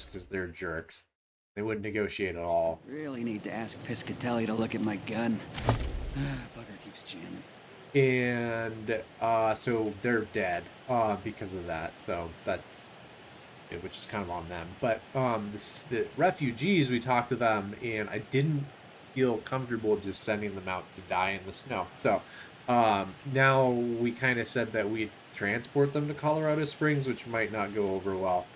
because they're jerks. They wouldn't negotiate at all. Really need to ask Piscatelli to look at my gun. Bugger keeps jamming. And so they're dead because of that. So that's which is kind of on them. But the refugees, we talked to them, and I didn't feel comfortable just sending them out to die in the snow. So now we kind of said that we'd transport them to Colorado Springs, which might not go over well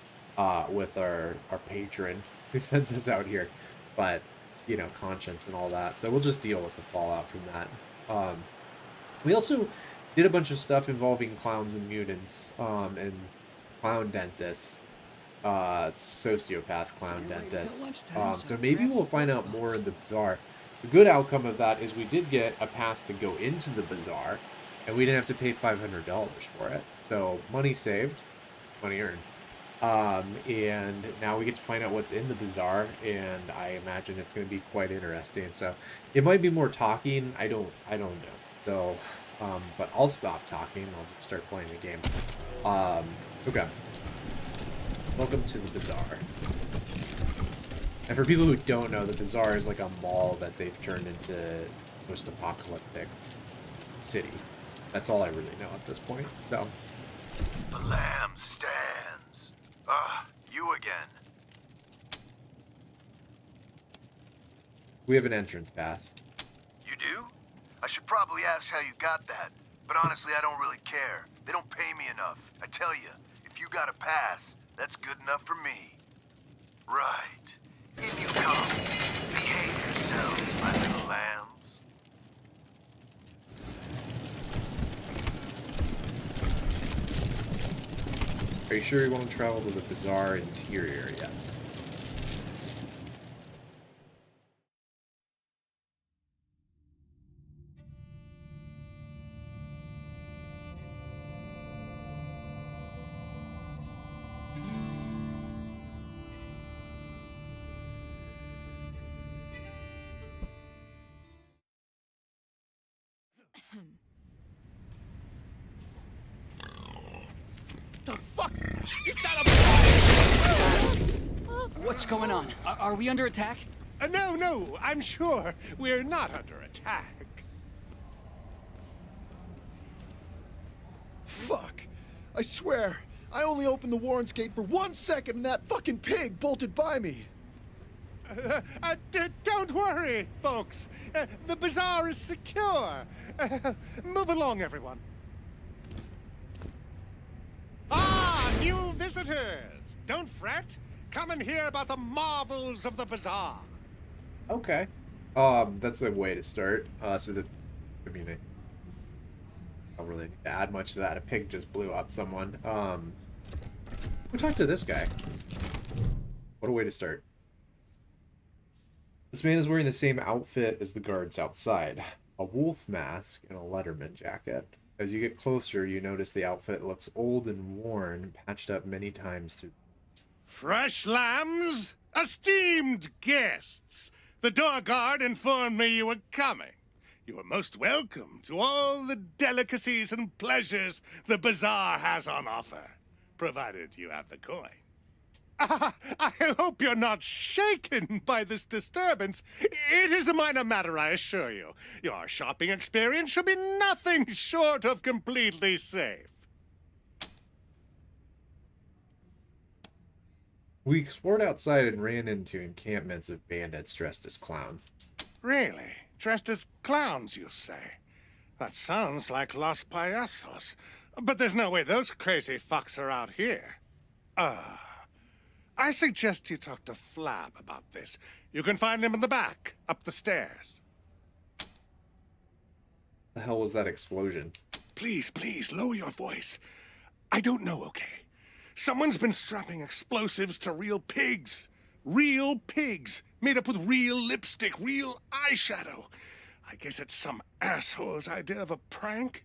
with our patron who sends us out here. But, you know, conscience and all that. So we'll just deal with the fallout from that. We also did a bunch of stuff involving clowns and mutants and clown dentists. Sociopath clown dentist. So maybe we'll find out more in the bazaar. The good outcome of that is we did get a pass to go into the bazaar, and we didn't have to pay $500 for it. So money saved, money earned. And now we get to find out what's in the bazaar, and I imagine it's going to be quite interesting. So it might be more talking. I don't know. So, but I'll stop talking. I'll just start playing the game. Okay. Welcome to the bazaar. And for people who don't know, the bazaar is like a mall that they've turned into post-apocalyptic city. That's all I really know at this point. So the lamb stands. Ah, you again. We have an entrance pass. You do? I should probably ask how you got that. But honestly, I don't really care. They don't pay me enough. I tell you, if you got a pass, that's good enough for me. Right. In you come. Behave yourselves, my little lambs. Are you sure you want to travel to the bazaar interior? Yes. The fuck? Is that a... What's going on? Are we under attack? No, I'm sure we're not under attack. Fuck. I swear, I only opened the Warren's gate for 1 second and that fucking pig bolted by me. Don't worry, folks. The bazaar is secure. Move along, everyone. Ah, new visitors! Don't fret. Come and hear about the marvels of the bazaar. Okay. That's a way to start. I mean, I don't really need to add much to that. A pig just blew up someone. We'll talk to this guy. What a way to start. This man is wearing the same outfit as the guards outside. A wolf mask and a Letterman jacket. As you get closer, you notice the outfit looks old and worn, patched up many times through... Fresh lambs, esteemed guests. The door guard informed me you were coming. You are most welcome to all the delicacies and pleasures the bazaar has on offer, provided you have the coin. I hope you're not shaken by this disturbance. It is a minor matter, I assure you. Your shopping experience should be nothing short of completely safe. We explored outside and ran into encampments of bandits dressed as clowns. Really? Dressed as clowns, you say? That sounds like Los Payasos. But there's no way those crazy fucks are out here. I suggest you talk to Flab about this. You can find him in the back, up the stairs. The hell was that explosion? Please, lower your voice. I don't know, okay? Someone's been strapping explosives to real pigs. Real pigs, made up with real lipstick, real eyeshadow. I guess it's some asshole's idea of a prank.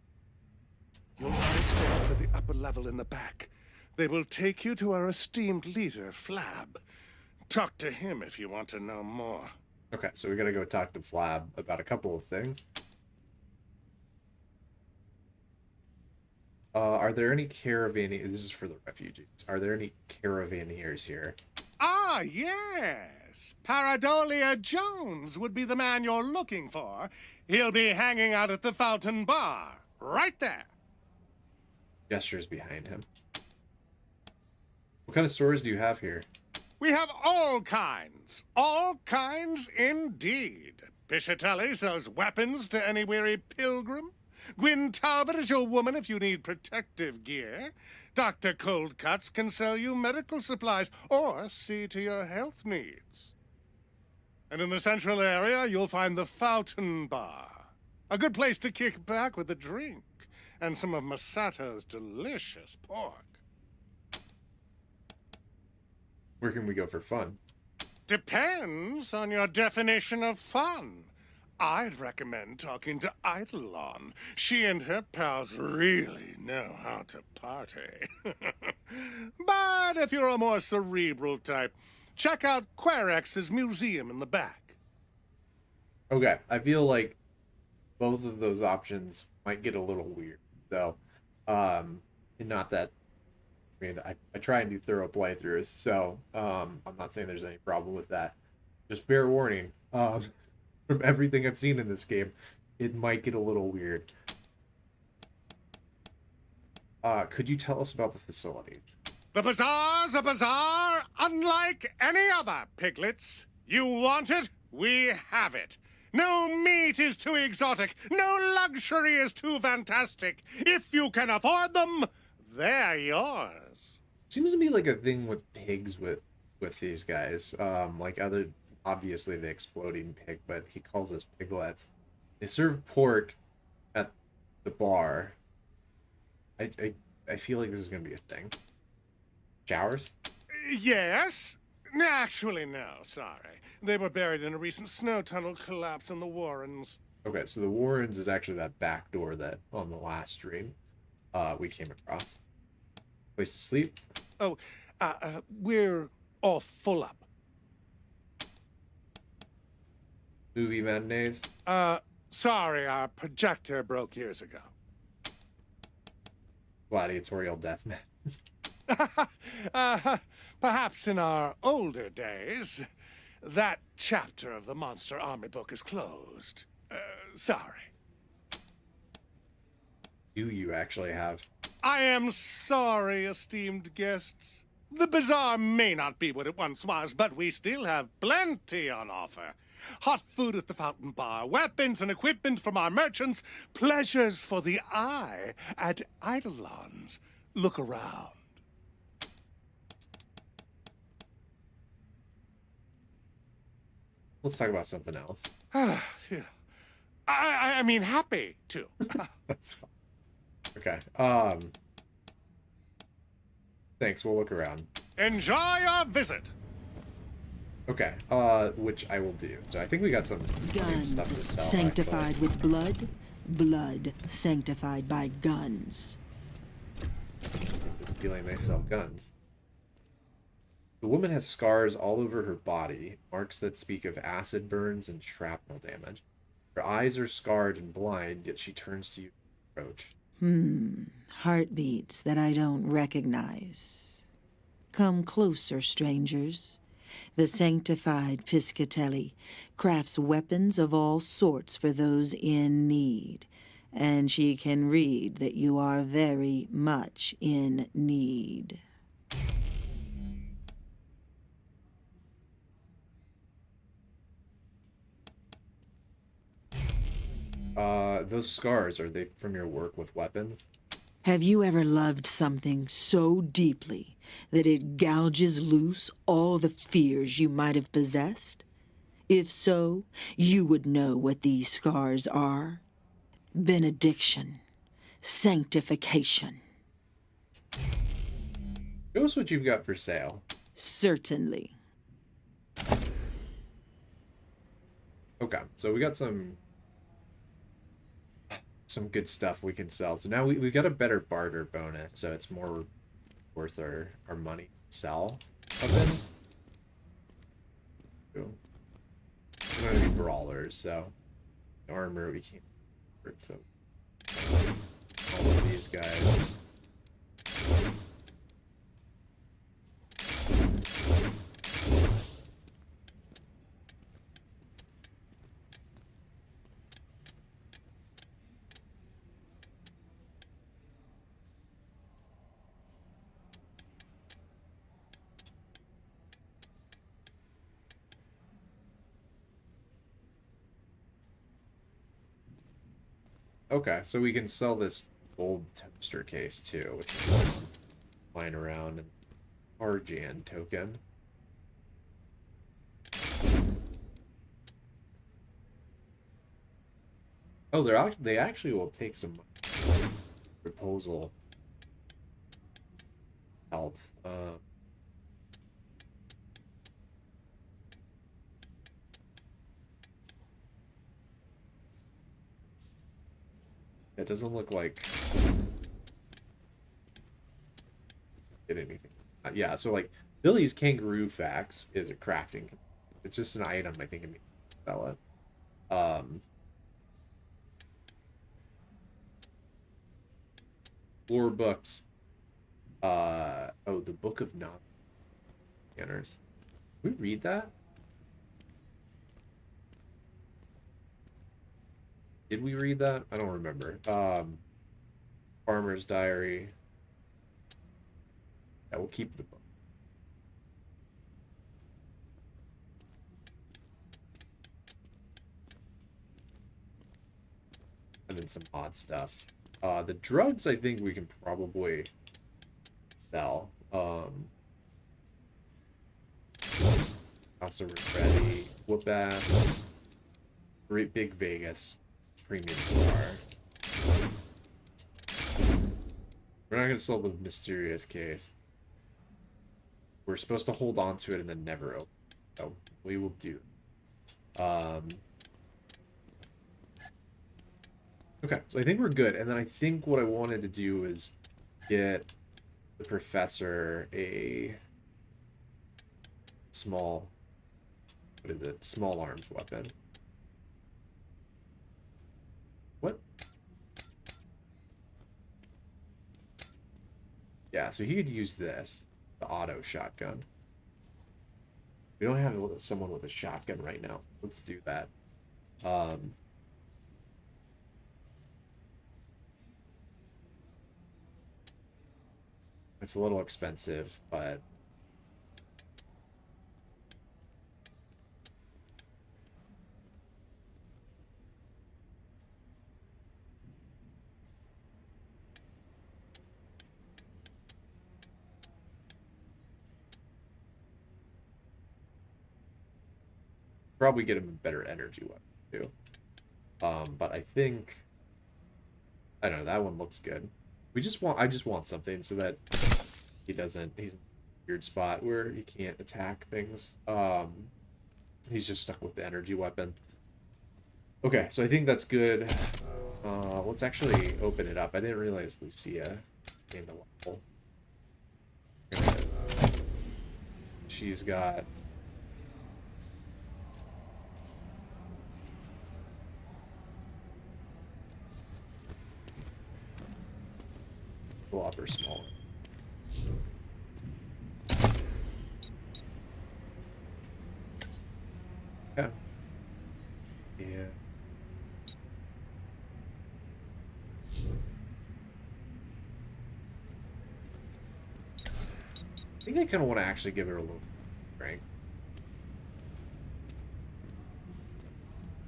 You'll find stairs to the upper level in the back. They will take you to our esteemed leader, Flab. Talk to him if you want to know more. Okay, so we gotta go talk to Flab about a couple of things. Are there any this is for the refugees. Are there any caravanneers here? Ah, yes. Paradolia Jones would be the man you're looking for. He'll be hanging out at the Fountain Bar. Right there. Gestures behind him. What kind of stores do you have here? We have all kinds indeed. Piscitelli sells weapons to any weary pilgrim. Gwyn Talbot is your woman if you need protective gear. Dr. Coldcuts can sell you medical supplies or see to your health needs. And in the central area, you'll find the Fountain Bar. A good place to kick back with a drink and some of Masato's delicious pork. Where can we go for fun? Depends on your definition of fun. I'd recommend talking to Eidolon. She and her pals really know how to party. But if you're a more cerebral type, check out Querex's museum in the back. Okay, I feel like both of those options might get a little weird, though. And not that, I mean, I try and do thorough playthroughs, so I'm not saying there's any problem with that. Just fair warning, from everything I've seen in this game, it might get a little weird. Could you tell us about the facilities? The bazaar's a bazaar unlike any other, piglets. You want it? We have it. No meat is too exotic. No luxury is too fantastic. If you can afford them, they're yours. Seems to be like a thing with pigs with these guys. Like obviously the exploding pig, but he calls us piglets. They serve pork at the bar. I feel like this is gonna be a thing. Showers? Yes. Actually, no, sorry. They were buried in a recent snow tunnel collapse in the Warrens. Okay, so the Warrens is actually that back door that on the last stream we came across. Place to sleep? Oh, we're all full up. Movie matinees? Sorry, our projector broke years ago. Gladiatorial death matches? Perhaps in our older days, that chapter of the Monster Army book is closed. Sorry. Do you actually have? I am sorry, esteemed guests. The bazaar may not be what it once was, but we still have plenty on offer. Hot food at the Fountain Bar, weapons and equipment from our merchants, pleasures for the eye at Eidolon's. Look around. Let's talk about something else. Yeah. I mean, happy to. That's fine. Okay. Thanks. We'll look around. Enjoy your visit. Okay. Which I will do. So I think we got some new Guns stuff to sell. sanctified actually. with blood, blood sanctified by guns. I get the feeling they sell guns. The woman has scars all over her body, marks that speak of acid burns and shrapnel damage. Her eyes are scarred and blind, yet she turns to you to approach. Heartbeats that I don't recognize. Come closer, strangers. The sanctified Piscitelli crafts weapons of all sorts for those in need, and she can read that you are very much in need. Those scars, are they from your work with weapons? Have you ever loved something so deeply that it gouges loose all the fears you might have possessed? If so, you would know what these scars are. Benediction. Sanctification. Show us what you've got for sale. Certainly. Okay, so we got some good stuff we can sell. So now we've got a better barter bonus, so it's more worth our money to sell weapons. Cool. We're gonna be brawlers, so armor we can't afford, so all of these guys. Okay, so we can sell this old toaster case too, which is lying around, and Arjan token. Oh, they actually will take some proposal health. It doesn't look like did anything. Yeah, so like Billy's kangaroo fax is a crafting. It's just an item. I think it means sell it. Lore books. Oh, the Book of Non Scanners. Can we read that? Did we read that? I don't remember. Farmer's Diary. Yeah, we'll keep the book. And then some odd stuff. The drugs, I think we can probably sell. Also ready. Whoop ass. Great Big Vegas. Premium Star. We're not gonna sell the mysterious case. We're supposed to hold on to it and then never open. So we will do. Okay, so I think we're good. And then I think what I wanted to do is get the professor a small, what is it? Small arms weapon. What? Yeah, so he could use this, the auto shotgun. We don't have someone with a shotgun right now. So let's do that. It's a little expensive, but probably get him a better energy weapon too. But I think I don't know, that one looks good. I just want something so that he's in a weird spot where he can't attack things. He's just stuck with the energy weapon. Okay, so I think that's good. Let's actually open it up. I didn't realize Lucia came to level. She's got or smaller. Yeah. Yeah. I think I kind of want to actually give her a little strength.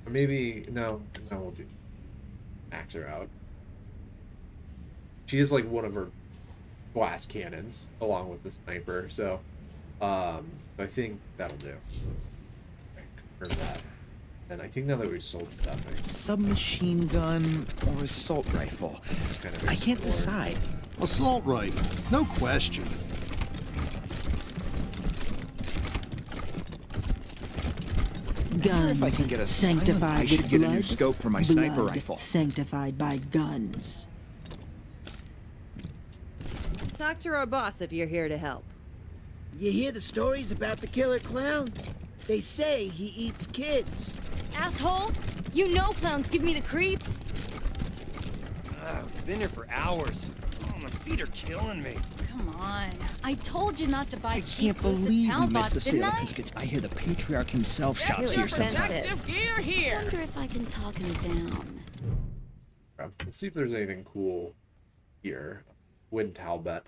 Or maybe no, we'll do max her out. She is like one of her blast cannons, along with the sniper, so I think that'll do. Confirm that. And I think now that we've sold stuff, Submachine gun or assault rifle? just kind of I can't explore. decide. Assault rifle, no question. Guns If I can get a silence, sanctified I should with get a blood, new scope for my sniper blood rifle. sanctified by guns. Talk to our boss if you're here to help. You hear the stories about the killer clown? They say he eats kids. Asshole! You know clowns give me the creeps. We've been here for hours. Oh, my feet are killing me. Come on. I told you not to buy I cheap can't goods at believe we town missed the bots, didn't sale of I? biscuits. I hear the patriarch himself shops Really here sometimes. expensive. Gear here! I wonder if I can talk him down. Let's see if there's anything cool here. Wind Talbot.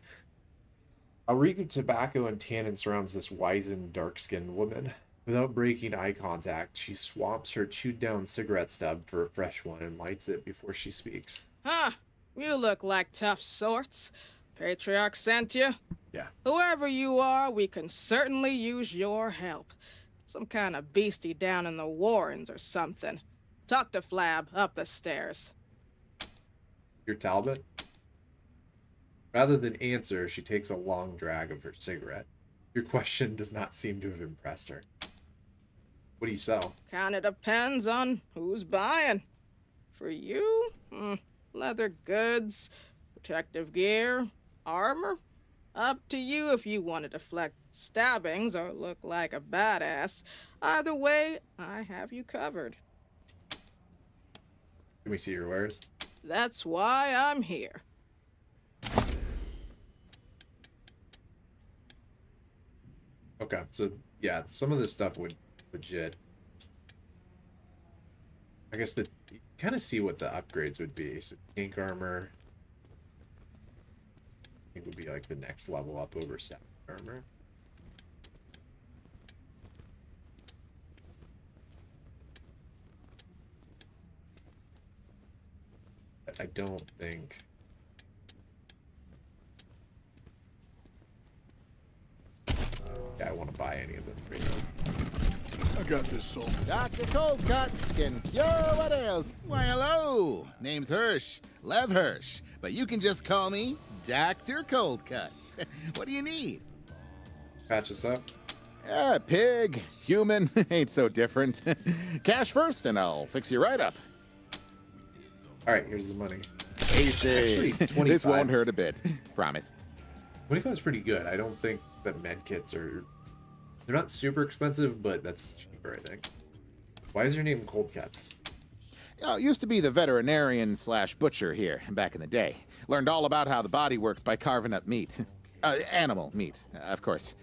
A reek of tobacco and tannin surrounds this wizened, dark-skinned woman. Without breaking eye contact, she swaps her chewed down cigarette stub for a fresh one and lights it before she speaks. Huh, you look like tough sorts. Patriarch sent you? Yeah. Whoever you are, we can certainly use your help. Some kind of beastie down in the Warrens or something. Talk to Flab up the stairs. You're Talbot? Rather than answer, she takes a long drag of her cigarette. Your question does not seem to have impressed her. What do you sell? Kinda depends on who's buying. For you, leather goods, protective gear, armor. Up to you if you want to deflect stabbings or look like a badass. Either way, I have you covered. Can we see your wares? That's why I'm here. Okay, so yeah, some of this stuff would legit. I guess you kind of see what the upgrades would be. So tank armor, I think would be like the next level up over sapphire armor. But I don't think. Yeah, I want to buy any of this right now. I got this soul. Dr. Coldcuts can cure what ails. Why, hello. Name's Hirsch, Lev Hirsch, but you can just call me Dr. Coldcuts. What do you need? Patch us up. Pig, human, ain't so different. Cash first, and I'll fix you right up. All right, here's the money. Easy. Actually, This won't hurt a bit. Promise. 25 is pretty good. I don't think that med kits are... They're not super expensive, but that's cheaper, I think. Why is your name Cold Cuts? Oh, used to be the veterinarian / butcher here back in the day. Learned all about how the body works by carving up meat. Animal meat, of course.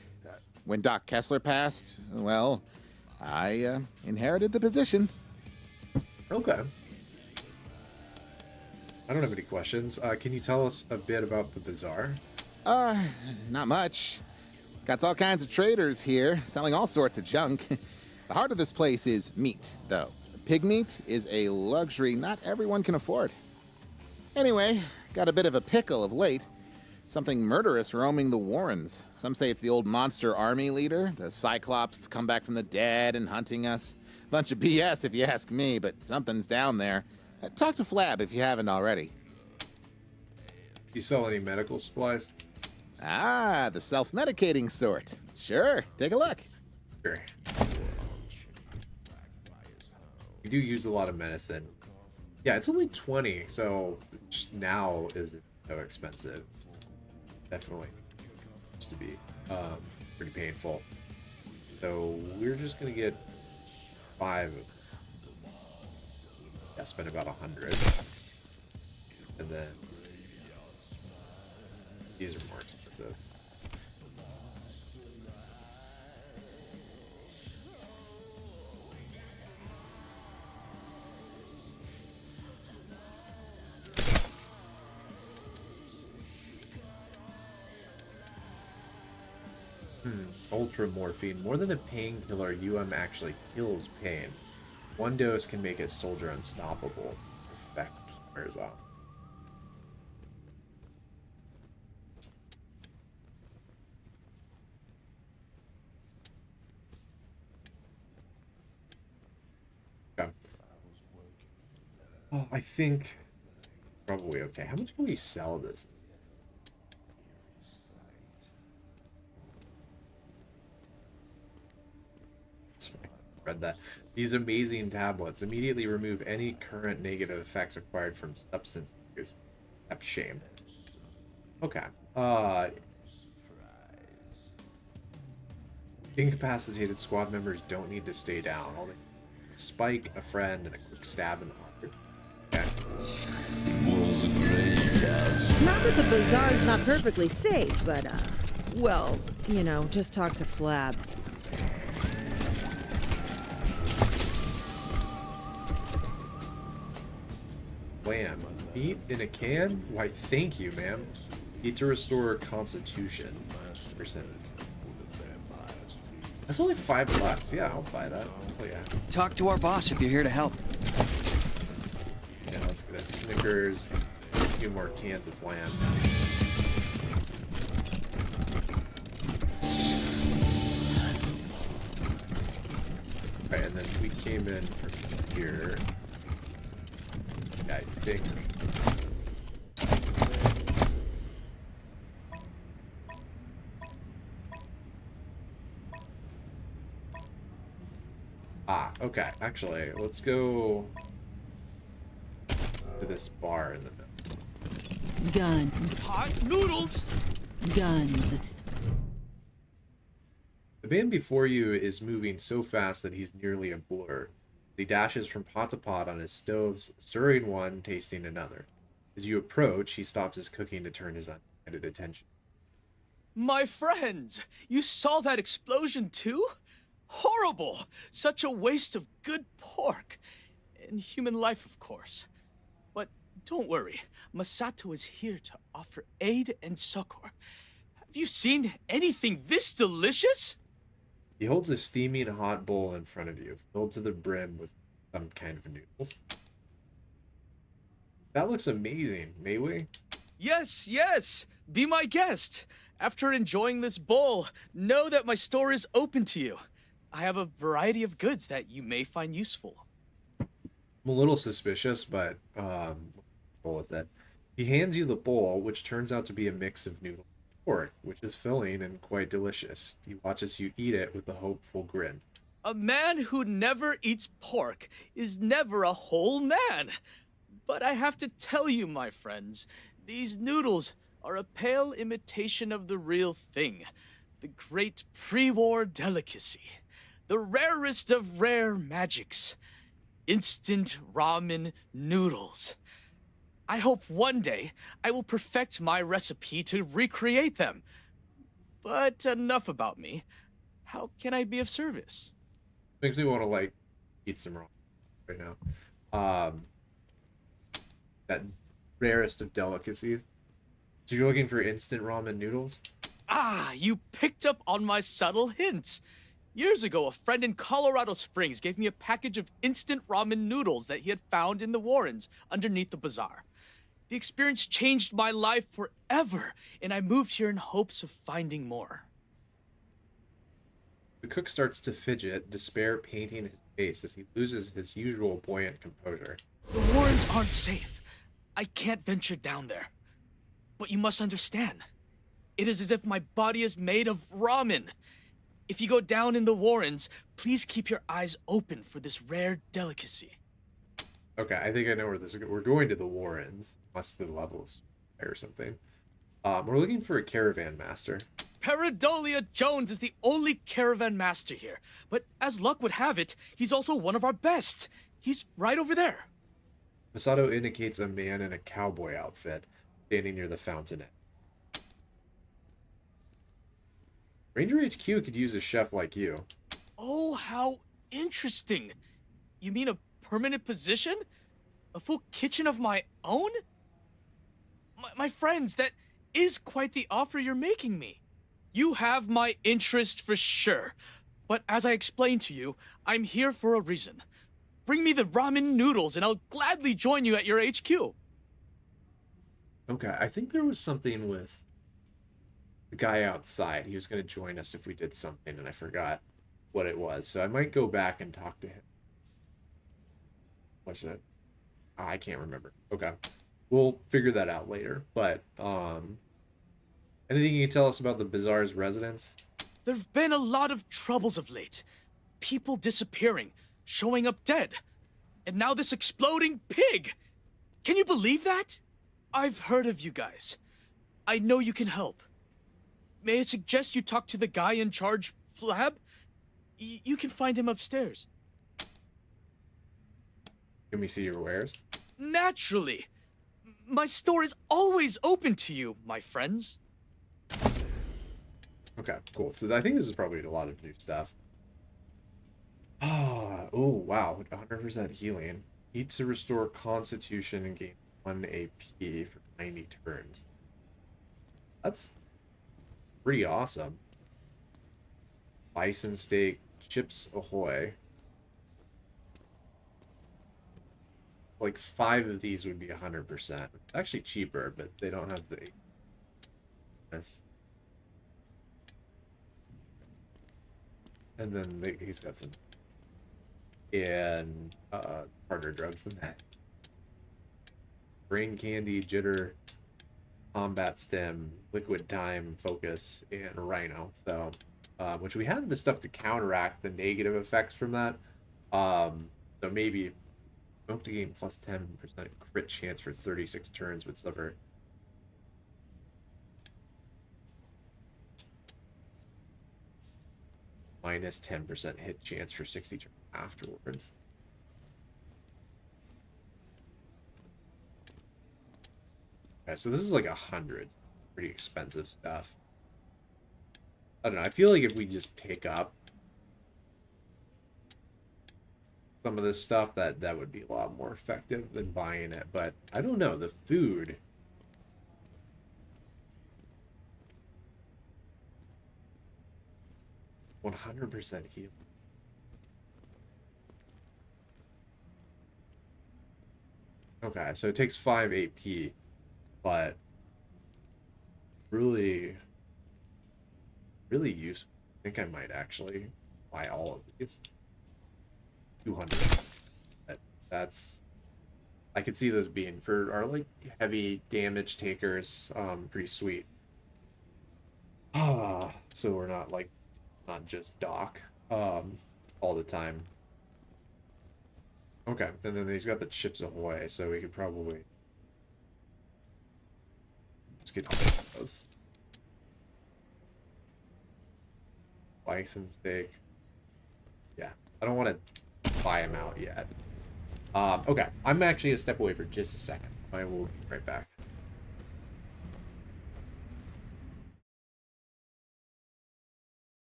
When Doc Kessler passed, well, I inherited the position. Okay. I don't have any questions. Can you tell us a bit about the bazaar? Not much. Got all kinds of traders here, selling all sorts of junk. The heart of this place is meat, though. Pig meat is a luxury not everyone can afford. Anyway, got a bit of a pickle of late. Something murderous roaming the Warrens. Some say it's the old monster army leader, the Cyclops come back from the dead and hunting us. Bunch of BS if you ask me, but something's down there. Talk to Flab if you haven't already. You sell any medical supplies? Ah, the self-medicating sort. Sure, take a look. Sure. We do use a lot of medicine. Yeah, it's only 20, so now isn't so expensive. Definitely used to be pretty painful. So we're just gonna get 5. Yeah, spend about 100, and then these are more expensive. Ultra morphine. More than a painkiller, actually kills pain. One dose can make a soldier unstoppable. Effect wears off. Okay. Oh, I think probably okay. How much can we sell this? Read that. These amazing tablets immediately remove any current negative effects acquired from substance use. That's shame. Okay. Incapacitated squad members don't need to stay down. All they spike, a friend, and a quick stab in the heart. Okay. Not that the bazaar's not perfectly safe, but, well, you know, just talk to Flab. Wham. Meat in a can? Why, thank you, ma'am. Need to restore constitution. Percentage. That's only $5. Yeah, I'll buy that. Oh yeah. Talk to our boss if you're here to help. Yeah, let's get a Snickers, a few more cans of lamb. Alright, and then we came in from here. Yeah, I think. Ah, okay. Actually, let's go to this bar in the middle. Gun. Hot noodles! Guns. The man before you is moving so fast that he's nearly a blur. He dashes from pot to pot on his stoves, stirring one, tasting another. As you approach, he stops his cooking to turn his undivided attention. My friends, you saw that explosion too? Horrible! Such a waste of good pork. And human life, of course. But don't worry, Masato is here to offer aid and succor. Have you seen anything this delicious? He holds a steaming hot bowl in front of you, filled to the brim with some kind of noodles. That looks amazing, may we? Yes, yes! Be my guest! After enjoying this bowl, know that my store is open to you. I have a variety of goods that you may find useful. I'm a little suspicious, but roll with it. He hands you the bowl, which turns out to be a mix of noodle and pork, which is filling and quite delicious. He watches you eat it with a hopeful grin. A man who never eats pork is never a whole man. But I have to tell you, my friends, these noodles are a pale imitation of the real thing. The great pre-war delicacy. The rarest of rare magics. Instant ramen noodles. I hope one day I will perfect my recipe to recreate them. But enough about me. How can I be of service? Makes me want to, like, eat some ramen right now. That rarest of delicacies. So you're looking for instant ramen noodles? Ah, you picked up on my subtle hints. Years ago, a friend in Colorado Springs gave me a package of instant ramen noodles that he had found in the Warrens underneath the bazaar. The experience changed my life forever, and I moved here in hopes of finding more. The cook starts to fidget, despair painting his face as he loses his usual buoyant composure. The Warrens aren't safe. I can't venture down there. But you must understand, it is as if my body is made of ramen. If you go down in the Warrens, please keep your eyes open for this rare delicacy. Okay, I think I know where this is going. We're going to the Warrens, unless the level's or something. We're looking for a caravan master. Paradolia Jones is the only caravan master here, but as luck would have it, he's also one of our best. He's right over there. Masato indicates a man in a cowboy outfit, standing near the fountainette. Ranger HQ could use a chef like you. Oh, how interesting. You mean a permanent position? A full kitchen of my own? My friends, that is quite the offer you're making me. You have my interest for sure. But as I explained to you, I'm here for a reason. Bring me the ramen noodles and I'll gladly join you at your HQ. Okay, I think there was something with the guy outside. He was going to join us if we did something, and I forgot what it was. So I might go back and talk to him. What's it? I can't remember. Okay. We'll figure that out later. But, anything you can tell us about the Bazaar's residents? There've been a lot of troubles of late. People disappearing, showing up dead. And now this exploding pig! Can you believe that? I've heard of you guys. I know you can help. May I suggest you talk to the guy in charge, Flab? You can find him upstairs. Can we see your wares? Naturally. My store is always open to you, my friends. Okay, cool. So I think this is probably a lot of new stuff. Oh, wow. 100% healing. Eat to restore constitution and gain 1 AP for 90 turns. That's pretty awesome. bison steak, Chips Ahoy. Like 5 of these would be 100%. Actually cheaper, but they don't have the. Yes. And then he's got some. And harder drugs than that. Brain candy, jitter, combat stem, liquid time, focus, and rhino. So, which we have the stuff to counteract the negative effects from that. So maybe smoke to gain plus 10% crit chance for 36 turns would suffer. Minus 10% hit chance for 60 turns afterwards. Okay, so this is like 100. Pretty expensive stuff. I don't know. I feel like if we just pick up some of this stuff, that would be a lot more effective than buying it. But I don't know. The food. %100% heal. Okay, so it takes 5 AP, but really useful. I think I might actually buy all of these. 200. That's I could see those being for our like heavy damage takers. Pretty sweet. So we're not like not just Doc all the time. Okay, and then he's got the Chips Ahoy, so we could probably just get all of those. Bison steak. Yeah, I don't want to buy him out yet. Okay, I'm actually gonna step away for just a second. I will be right back.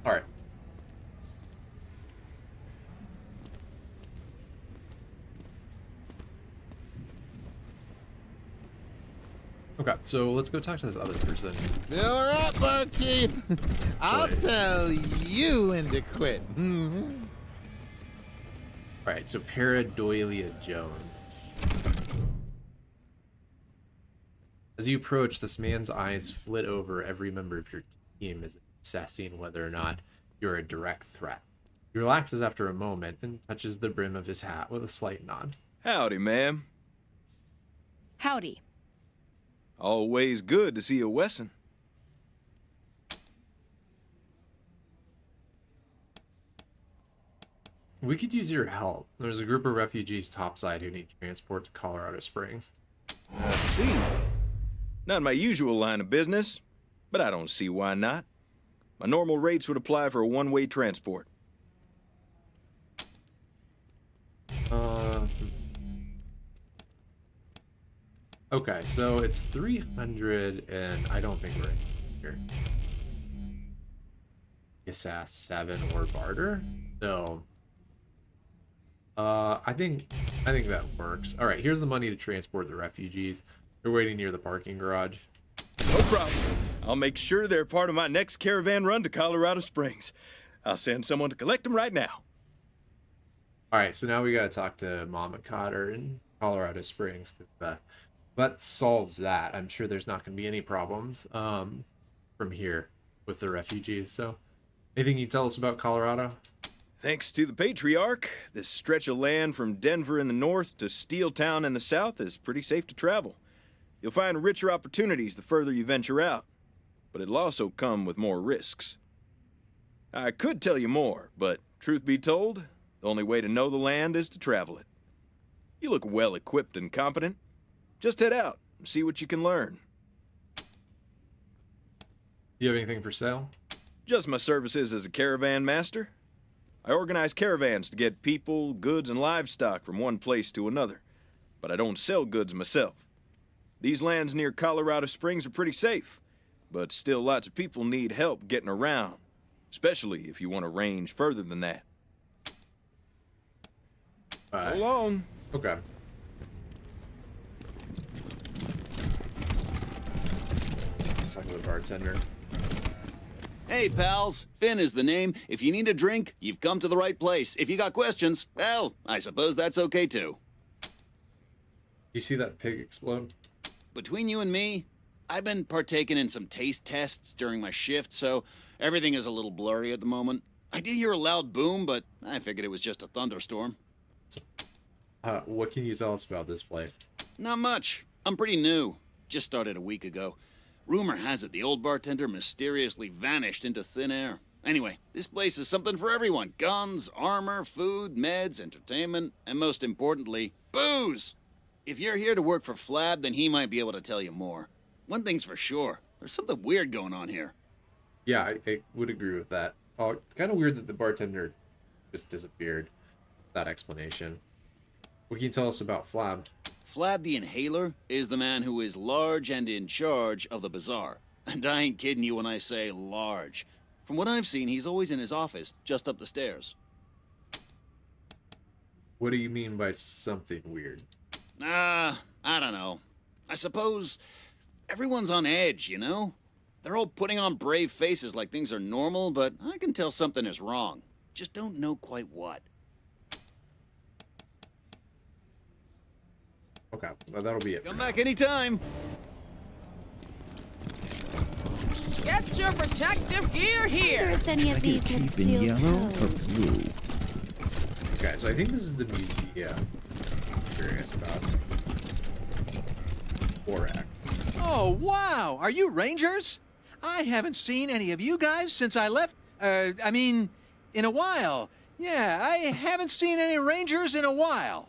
All right. Okay, so let's go talk to this other person. Fill her up, barkeep. I'll tell you when to quit. Alright, so Paradoilia Jones. As you approach, this man's eyes flit over every member of your team as assessing whether or not you're a direct threat. He relaxes after a moment and touches the brim of his hat with a slight nod. Howdy, ma'am. Howdy. Always good to see a Wesson. We could use your help. There's a group of refugees topside who need transport to Colorado Springs. I see. Not my usual line of business, but I don't see why not. My normal rates would apply for a one-way transport. Okay, so it's 300, and I don't think we're here. Assess 7 or barter. So, I think that works. All right, here's the money to transport the refugees. They're waiting near the parking garage. No problem. I'll make sure they're part of my next caravan run to Colorado Springs. I'll send someone to collect them right now. All right, so now we got to talk to Mama Cotter in Colorado Springs. That solves that. I'm sure there's not going to be any problems from here with the refugees. So, anything you tell us about Colorado? Thanks to the Patriarch, this stretch of land from Denver in the north to Steeltown in the south is pretty safe to travel. You'll find richer opportunities the further you venture out, but it'll also come with more risks. I could tell you more, but truth be told, the only way to know the land is to travel it. You look well equipped and competent. Just head out and see what you can learn. You have anything for sale? Just my services as a caravan master. I organize caravans to get people, goods, and livestock from one place to another, but I don't sell goods myself. These lands near Colorado Springs are pretty safe, but still lots of people need help getting around, especially if you want to range further than that. All right. So long. Okay. Talk to the bartender. Hey, pals. Finn is the name. If you need a drink, you've come to the right place. If you got questions, well, I suppose that's okay too. You see that pig explode? Between you and me, I've been partaking in some taste tests during my shift, so everything is a little blurry at the moment. I did hear a loud boom, but I figured it was just a thunderstorm. What can you tell us about this place? Not much. I'm pretty new. Just started a week ago. Rumor has it the old bartender mysteriously vanished into thin air. Anyway, this place is something for everyone. Guns, armor, food, meds, entertainment, and most importantly, booze! If you're here to work for Flab, then he might be able to tell you more. One thing's for sure, there's something weird going on here. Yeah, I would agree with that. Oh, it's kind of weird that the bartender just disappeared. That explanation. What can you tell us about Flab? Flab the Inhaler is the man who is large and in charge of the bazaar. And I ain't kidding you when I say large. From what I've seen, he's always in his office, just up the stairs. What do you mean by something weird? I don't know. I suppose everyone's on edge, you know? They're all putting on brave faces like things are normal, but I can tell something is wrong. Just don't know quite what. Okay, well, that'll be it. Come back anytime. Get your protective gear here. If any of these have steel toes. Okay, so I think this is the museum I'm curious about. 4X. Oh, wow! Are you Rangers? I haven't seen any of you guys since I left, in a while. Yeah, I haven't seen any Rangers in a while.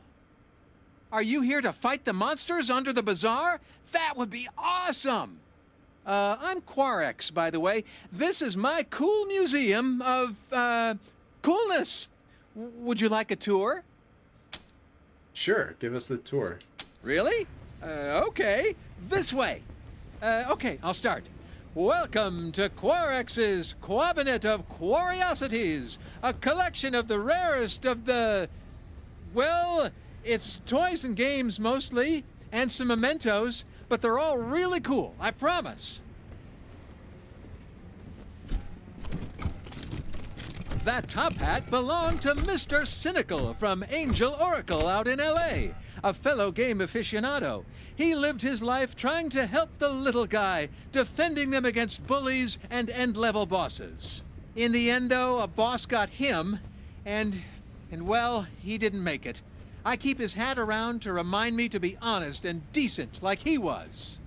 Are you here to fight the monsters under the bazaar? That would be awesome! I'm Quarex, by the way. This is my cool museum of, coolness. Would you like a tour? Sure, give us the tour. Really? Okay. This way. Okay, I'll start. Welcome to Quarex's Cabinet of Curiosities, a collection of the rarest of the... Well, it's toys and games mostly, and some mementos, but they're all really cool, I promise. That top hat belonged to Mr. Cynical from Angel Oracle out in L.A., a fellow game aficionado. He lived his life trying to help the little guy, defending them against bullies and end-level bosses. In the end, though, a boss got him, and well, he didn't make it. I keep his hat around to remind me to be honest and decent like he was.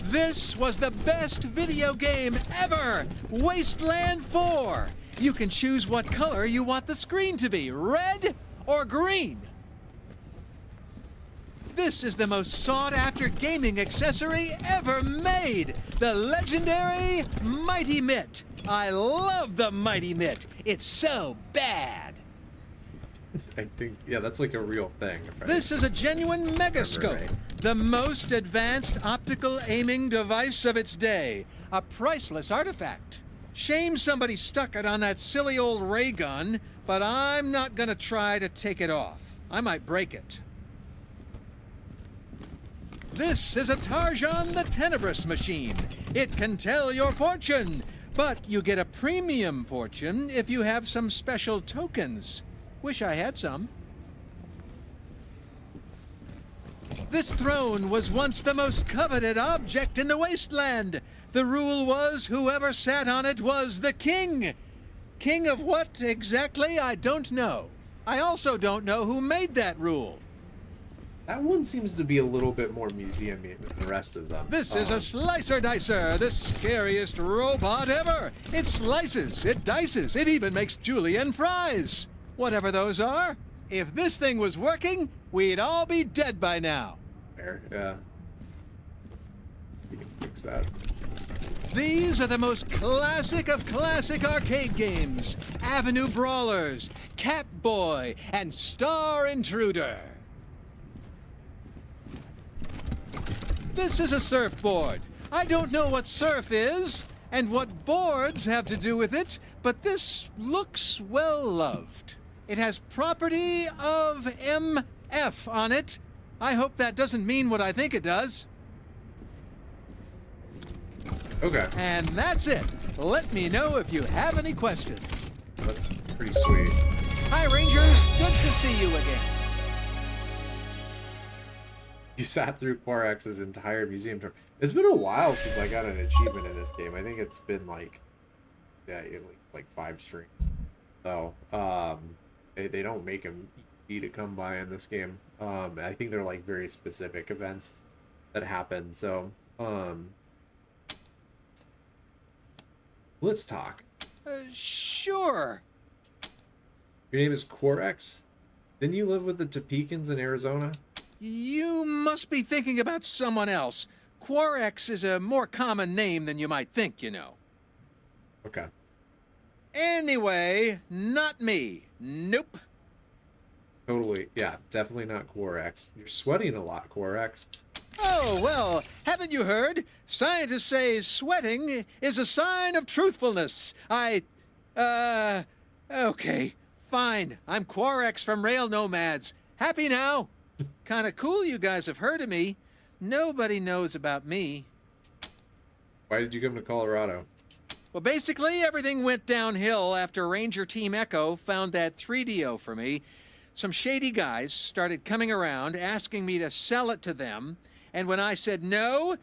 This was the best video game ever! Wasteland 4! You can choose what color you want the screen to be, red or green. This is the most sought-after gaming accessory ever made, the legendary Mighty Mitt. I love the Mighty Mitt. It's so bad. I think, yeah, that's like a real thing. This is a genuine megascope, right. The most advanced optical aiming device of its day, a priceless artifact. Shame somebody stuck it on that silly old ray gun, but I'm not gonna try to take it off. I might break it. This is a Tarjan the Tenebrous machine. It can tell your fortune, but you get a premium fortune if you have some special tokens. Wish I had some. This throne was once the most coveted object in the Wasteland. The rule was whoever sat on it was the king. King of what exactly, I don't know. I also don't know who made that rule. That one seems to be a little bit more museum-y than the rest of them. This is a Slicer Dicer, the scariest robot ever. It slices, it dices, it even makes julienne fries. Whatever those are, if this thing was working, we'd all be dead by now. There, yeah. You can fix that. These are the most classic of classic arcade games. Avenue Brawlers, Catboy, and Star Intruder. This is a surfboard. I don't know what surf is, and what boards have to do with it, but this looks well-loved. It has property of MF on it. I hope that doesn't mean what I think it does. Okay. And that's it. Let me know if you have any questions. That's pretty sweet. Hi, Rangers. Good to see you again. You sat through Quarex's entire museum tour. It's been a while since I got an achievement in this game. I think it's been like, yeah, like 5 streams. So, they don't make them easy to come by in this game. I think they're like very specific events that happen. So, let's talk. Sure. Your name is Quarex? Didn't you live with the Topekans in Arizona? You must be thinking about someone else. Quarex is a more common name than you might think, you know. Okay. Anyway, not me. Nope. Totally. Yeah, definitely not Quarex. You're sweating a lot, Quarex. Oh, well, haven't you heard? Scientists say sweating is a sign of truthfulness. Okay, fine. I'm Quarex from Rail Nomads. Happy now? Kinda cool you guys have heard of me. Nobody knows about me. Why did you come to Colorado? Well, basically, everything went downhill after Ranger Team Echo found that 3DO for me. Some shady guys started coming around asking me to sell it to them, and when I said no,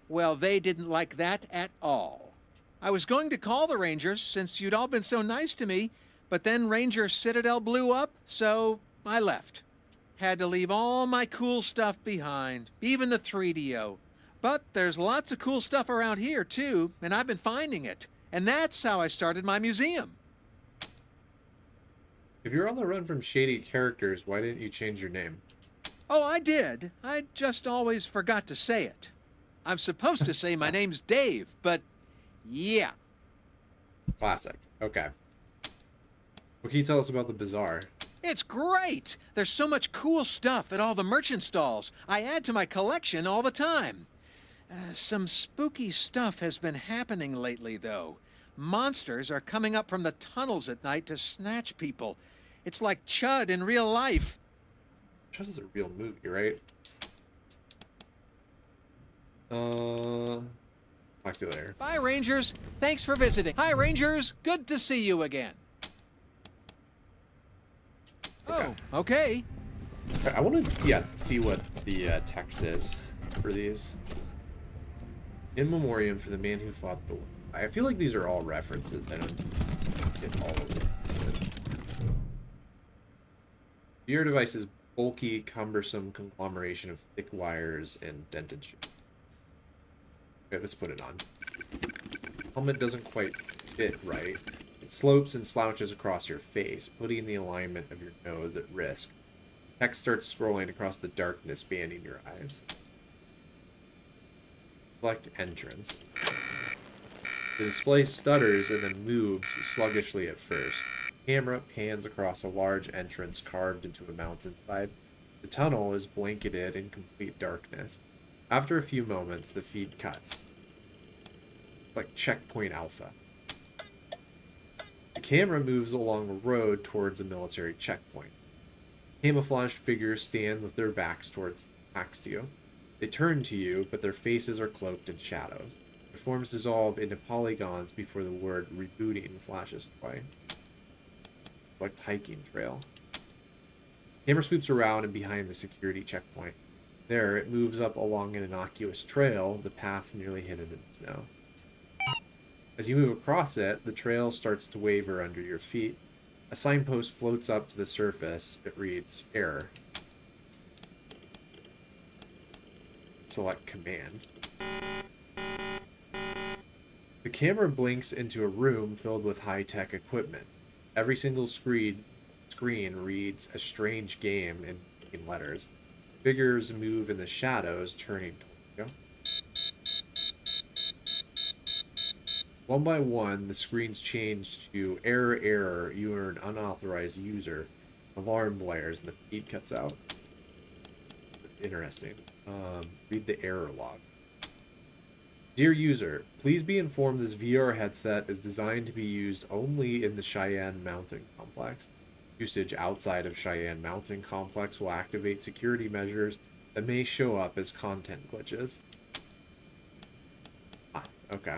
well, they didn't like that at all. I was going to call the Rangers since you'd all been so nice to me, but then Ranger Citadel blew up, so I left. Had to leave all my cool stuff behind, even the 3DO. But there's lots of cool stuff around here, too, and I've been finding it. And that's how I started my museum. If you're on the run from shady characters, why didn't you change your name? Oh, I did. I just always forgot to say it. I'm supposed to say my name's Dave, but yeah. Classic. Okay. What can you tell us about the bazaar? It's great! There's so much cool stuff at all the merchant stalls. I add to my collection all the time. Some spooky stuff has been happening lately, though. Monsters are coming up from the tunnels at night to snatch people. It's like Chud in real life. Chud is a real movie, right? Talk to you later. Bye, Rangers. Thanks for visiting. Hi, Rangers. Good to see you again. Okay. Oh, okay. I want to, see what the text is for these. In memoriam for the man who fought the... I feel like these are all references. I don't get all of them. VR device is bulky, cumbersome conglomeration of thick wires and dented shit. Okay, let's put it on. Helmet doesn't quite fit right. It slopes and slouches across your face, putting the alignment of your nose at risk. Text starts scrolling across the darkness, banding your eyes. Select entrance. The display stutters and then moves sluggishly at first. Camera pans across a large entrance carved into a mountainside. The tunnel is blanketed in complete darkness. After a few moments, the feed cuts. Like Checkpoint Alpha. The camera moves along a road towards a military checkpoint. Camouflaged figures stand with their backs to you. They turn to you, but their faces are cloaked in shadows. Their forms dissolve into polygons before the word rebooting flashes twice. Like hiking trail. Camera swoops around and behind the security checkpoint. There, it moves up along an innocuous trail, the path nearly hidden in snow. As you move across it, the trail starts to waver under your feet. A signpost floats up to the surface. It reads, Error. Select Command. The camera blinks into a room filled with high-tech equipment. Every single screen reads a strange game in letters. Figures move in the shadows, turning toward you. One by one, the screens change to error, error, you are an unauthorized user. Alarm blares and the feed cuts out. Interesting. Read the error log. Dear user, please be informed this VR headset is designed to be used only in the Cheyenne Mountain Complex. Usage outside of Cheyenne Mountain Complex will activate security measures that may show up as content glitches. Okay.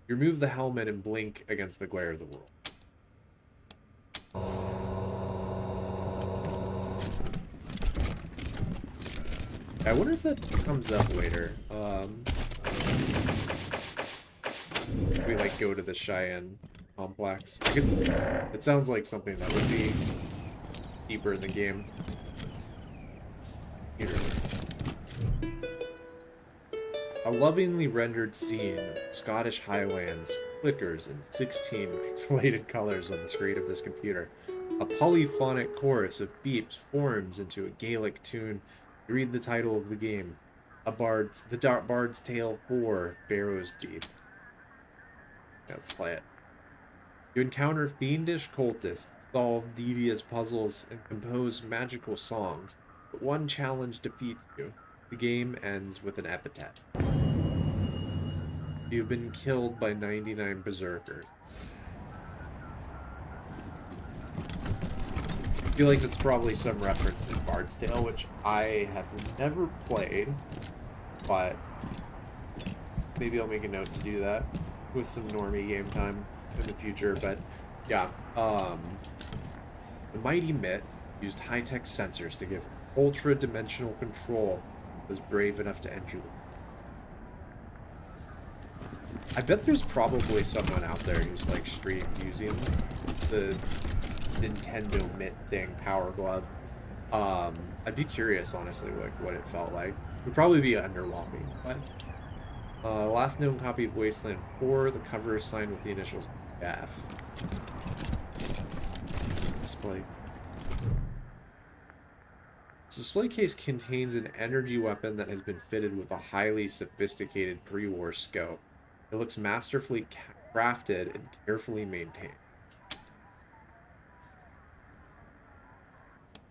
You remove the helmet and blink against the glare of the world. I wonder if that comes up later. If we like go to the Cheyenne complex. It sounds like something that would be deeper in the game. A lovingly rendered scene of Scottish Highlands flickers in 16 pixelated colors on the screen of this computer. A polyphonic chorus of beeps forms into a Gaelic tune. You read the title of the game. The Dark Bard's Tale 4, Barrows Deep. Let's play it. You encounter fiendish cultists, solve devious puzzles, and compose magical songs. But one challenge defeats you. The game ends with an epitaph. You've been killed by 99 berserkers. I feel like that's probably some reference to Bard's Tale, which I have never played, but maybe I'll make a note to do that with some normie game time in the future. But yeah, the mighty Mitt used high-tech sensors to give ultra-dimensional control. Was brave enough to enter the... I bet there's probably someone out there who's like streamed using the Nintendo Mitt thing, Power Glove. I'd be curious, honestly, like what it felt like. It would probably be underwhelming, but last known copy of Wasteland 4, the cover is signed with the initials F. Display. This display case contains an energy weapon that has been fitted with a highly sophisticated pre-war scope. It looks masterfully crafted and carefully maintained.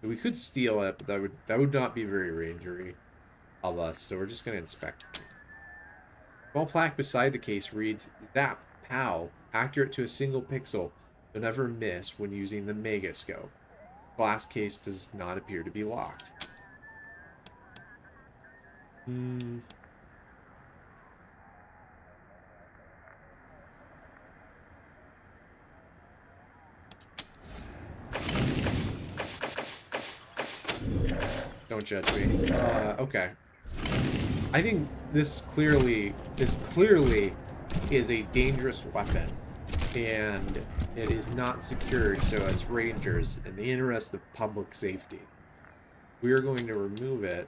We could steal it, but that would not be very rangery of us, so we're just gonna inspect it. Small plaque beside the case reads, Zap, POW, accurate to a single pixel, but never miss when using the Megascope. Glass case does not appear to be locked. Don't judge me. Okay. I think this clearly is a dangerous weapon, and it is not secured, so as rangers, in the interest of public safety, we are going to remove it,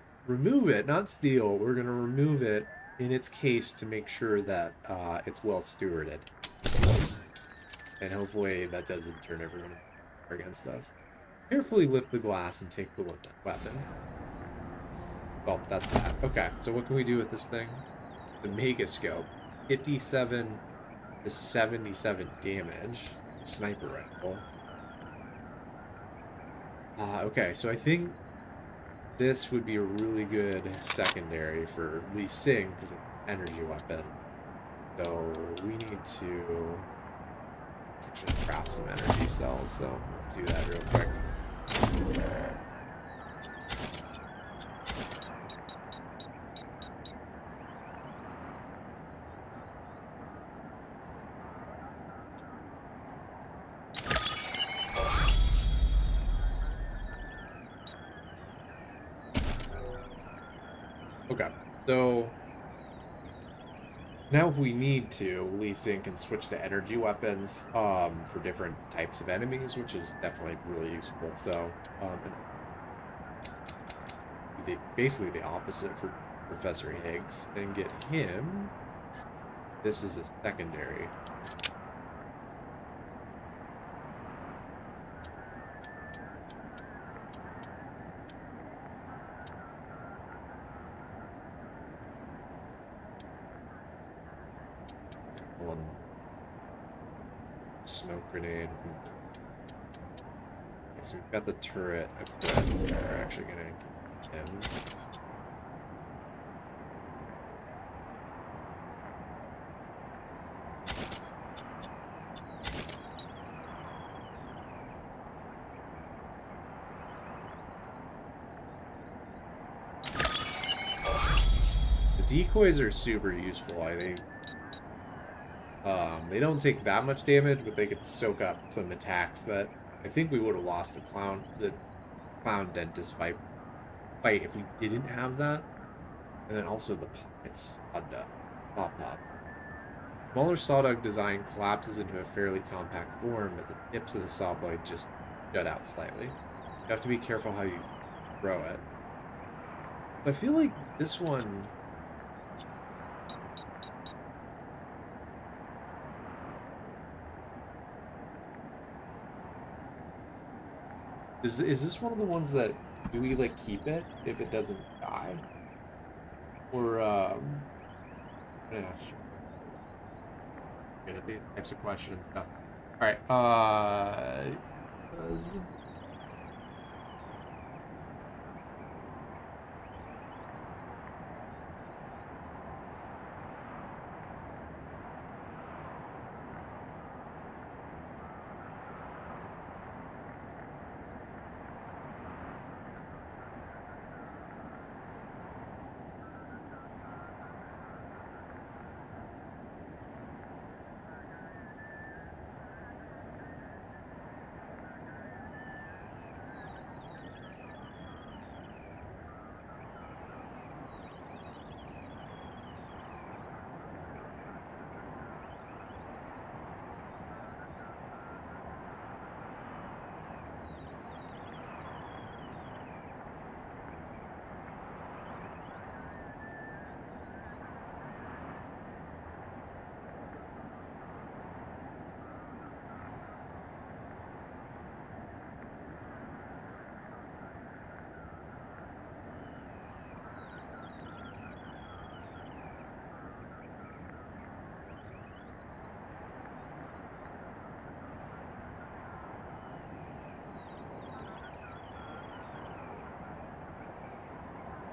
not steal. We're going to remove it in its case to make sure that it's well stewarded, and hopefully that doesn't turn everyone against us. Carefully lift the glass and take the weapon. Well, that's that. Okay, so what can we do with this thing? The Megascope. 57 to 77 damage. Sniper rifle. Okay, so I think this would be a really good secondary for Lee Sing because it's an energy weapon. So we need to actually craft some energy cells, so let's do that real quick. Okay, so now if we need to, Lee Sin can switch to energy weapons for different types of enemies, which is definitely really useful. So basically the opposite for Professor Higgs, and get him. This is a secondary. Smoke grenade. Okay, so we've got the turret equipped. We're actually gonna get him. decoys are super useful, I think. They don't take that much damage, but they could soak up some attacks that I think we would have lost the clown dentist fight if we didn't have that. And then also the pockets on the pop. Smaller sawdog design collapses into a fairly compact form, but the tips of the saw blade just jut out slightly. You have to be careful how you throw it. I feel like this one... Is this one of the ones that, do we like keep it if it doesn't die? Or, I'm gonna ask you. Good at these types of questions and stuff. Alright,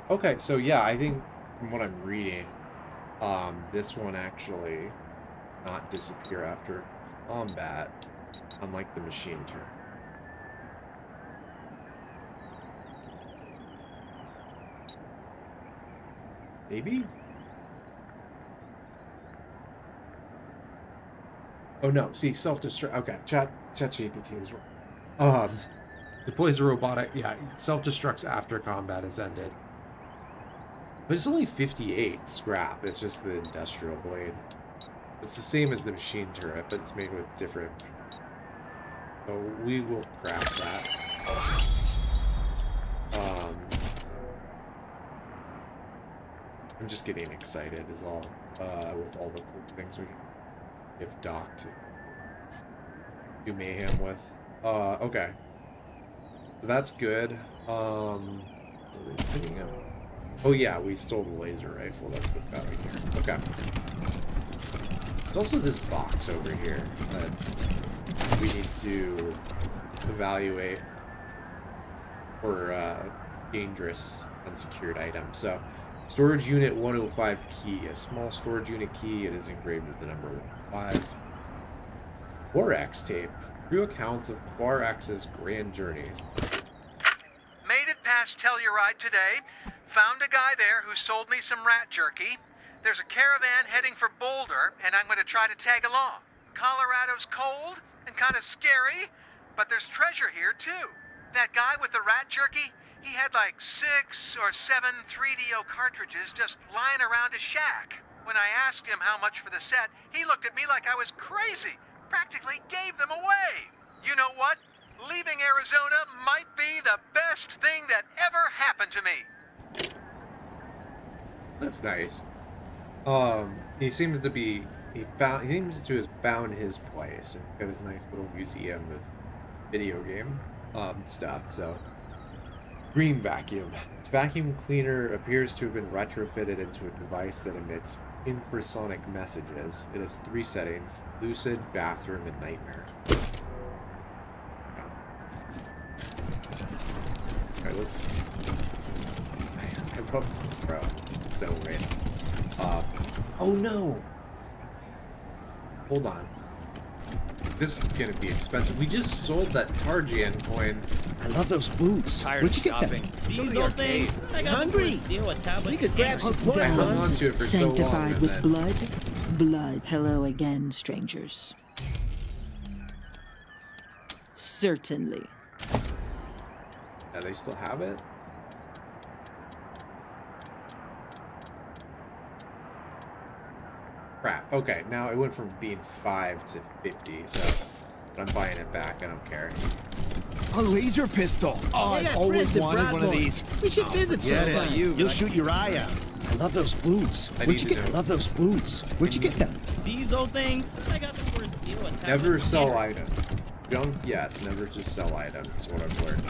okay, so yeah, I think from what I'm reading, this one actually not disappear after combat, unlike the machine turn. Maybe? Oh no, see, self-destruct. Okay, ChatGPT was wrong. Deploys a robotic, yeah, self-destructs after combat has ended. But it's only 58 scrap. It's just the industrial blade. It's the same as the machine turret, but it's made with different. So we will craft that. I'm just getting excited is all, with all the cool things we can give Doc to do Mayhem with. Okay. So that's good. What are we picking up? Oh yeah, we stole the laser rifle. That's what got me here. Okay. There's also this box over here that we need to evaluate for dangerous unsecured items. So, storage unit 105 key. A small storage unit key. It is engraved with the number 105. Quarax tape. True accounts of Quarax's grand journeys. Made it past Telluride today. Found a guy there who sold me some rat jerky. There's a caravan heading for Boulder, and I'm going to try to tag along. Colorado's cold and kind of scary, but there's treasure here, too. That guy with the rat jerky, he had like 6 or 7 3DO cartridges just lying around his shack. When I asked him how much for the set, he looked at me like I was crazy. Practically gave them away. You know what? Leaving Arizona might be the best thing that ever happened to me. That's nice. He seems to have found his place and got his nice little museum of video game stuff. So, green vacuum. This vacuum cleaner appears to have been retrofitted into a device that emits infrasonic messages. It has 3 settings: lucid, bathroom, and nightmare. Alright, let's... I love the throw. It's so random. Oh no! Hold on. This is gonna be expensive. We just sold that Targian coin. I love those boots. Tired of shopping. These old things. Hungry? We could grab some I pork hung on buns. to it for so long. Sanctified And with then, blood. Blood. Hello again, strangers. Certainly. yeah, they still have it. Crap. Okay, now it went from being 5 to 50, so but I'm buying it back. I don't care. A laser pistol. Oh, They I've got always Prince and wanted one of Broadmoor. these. We should visit Get sometime. it. You'll shoot your eye out. I love those boots. I Where'd need you to get? I know. love those boots. Where'd you get them? These old things, I got them for a steal. A tablet Never sell scanner. items. Junk, yes. Never just sell items is what I've learned.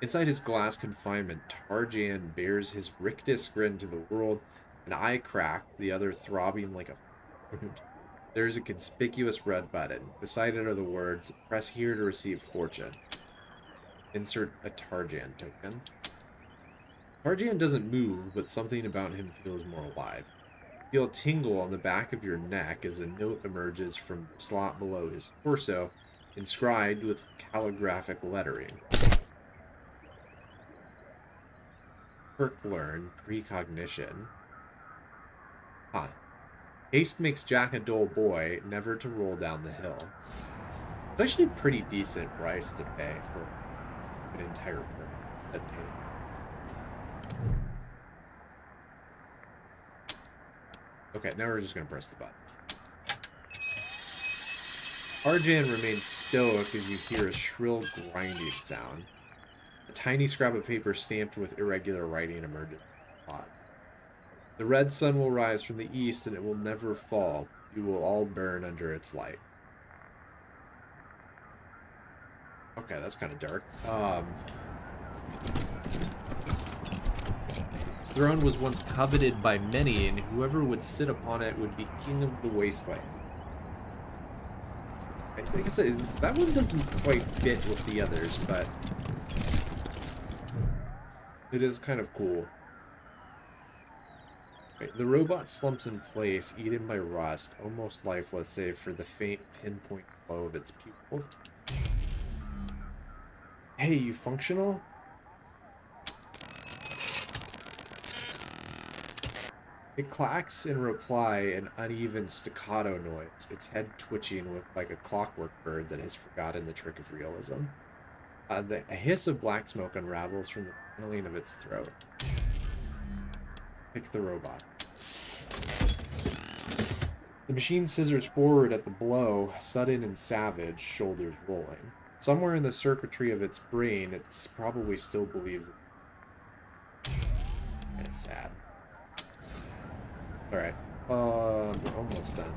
Inside his glass confinement, Tarjan bears his rictus grin to the world, an eye cracked, the other throbbing like a wound. There is a conspicuous red button. Beside it are the words, press here to receive fortune. Insert a Tarjan token. Tarjan doesn't move, but something about him feels more alive. Feel a tingle on the back of your neck as a note emerges from the slot below his torso, inscribed with calligraphic lettering. Perk learn, precognition. Huh. Haste makes Jack a dull boy, never to roll down the hill. It's actually a pretty decent price to pay for an entire perk. Okay, now we're just gonna press the button. Arjan remains stoic as you hear a shrill grinding sound. A tiny scrap of paper stamped with irregular writing emerges from the plot. The red sun will rise from the east and it will never fall. You will all burn under its light. Okay, that's kind of dark. Its throne was once coveted by many, and whoever would sit upon it would be king of the Wasteland. Like I said, that one doesn't quite fit with the others, but it is kind of cool. Okay, the robot slumps in place, eaten by rust, almost lifeless save for the faint pinpoint glow of its pupils. Hey, you functional? It clacks in reply, an uneven staccato noise, its head twitching with like a clockwork bird that has forgotten the trick of realism. A hiss of black smoke unravels from the paneling of its throat. Pick the robot. The machine scissors forward at the blow, sudden and savage, shoulders rolling. Somewhere in the circuitry of its brain, it probably still believes it. And it's sad. Alright. We're almost done.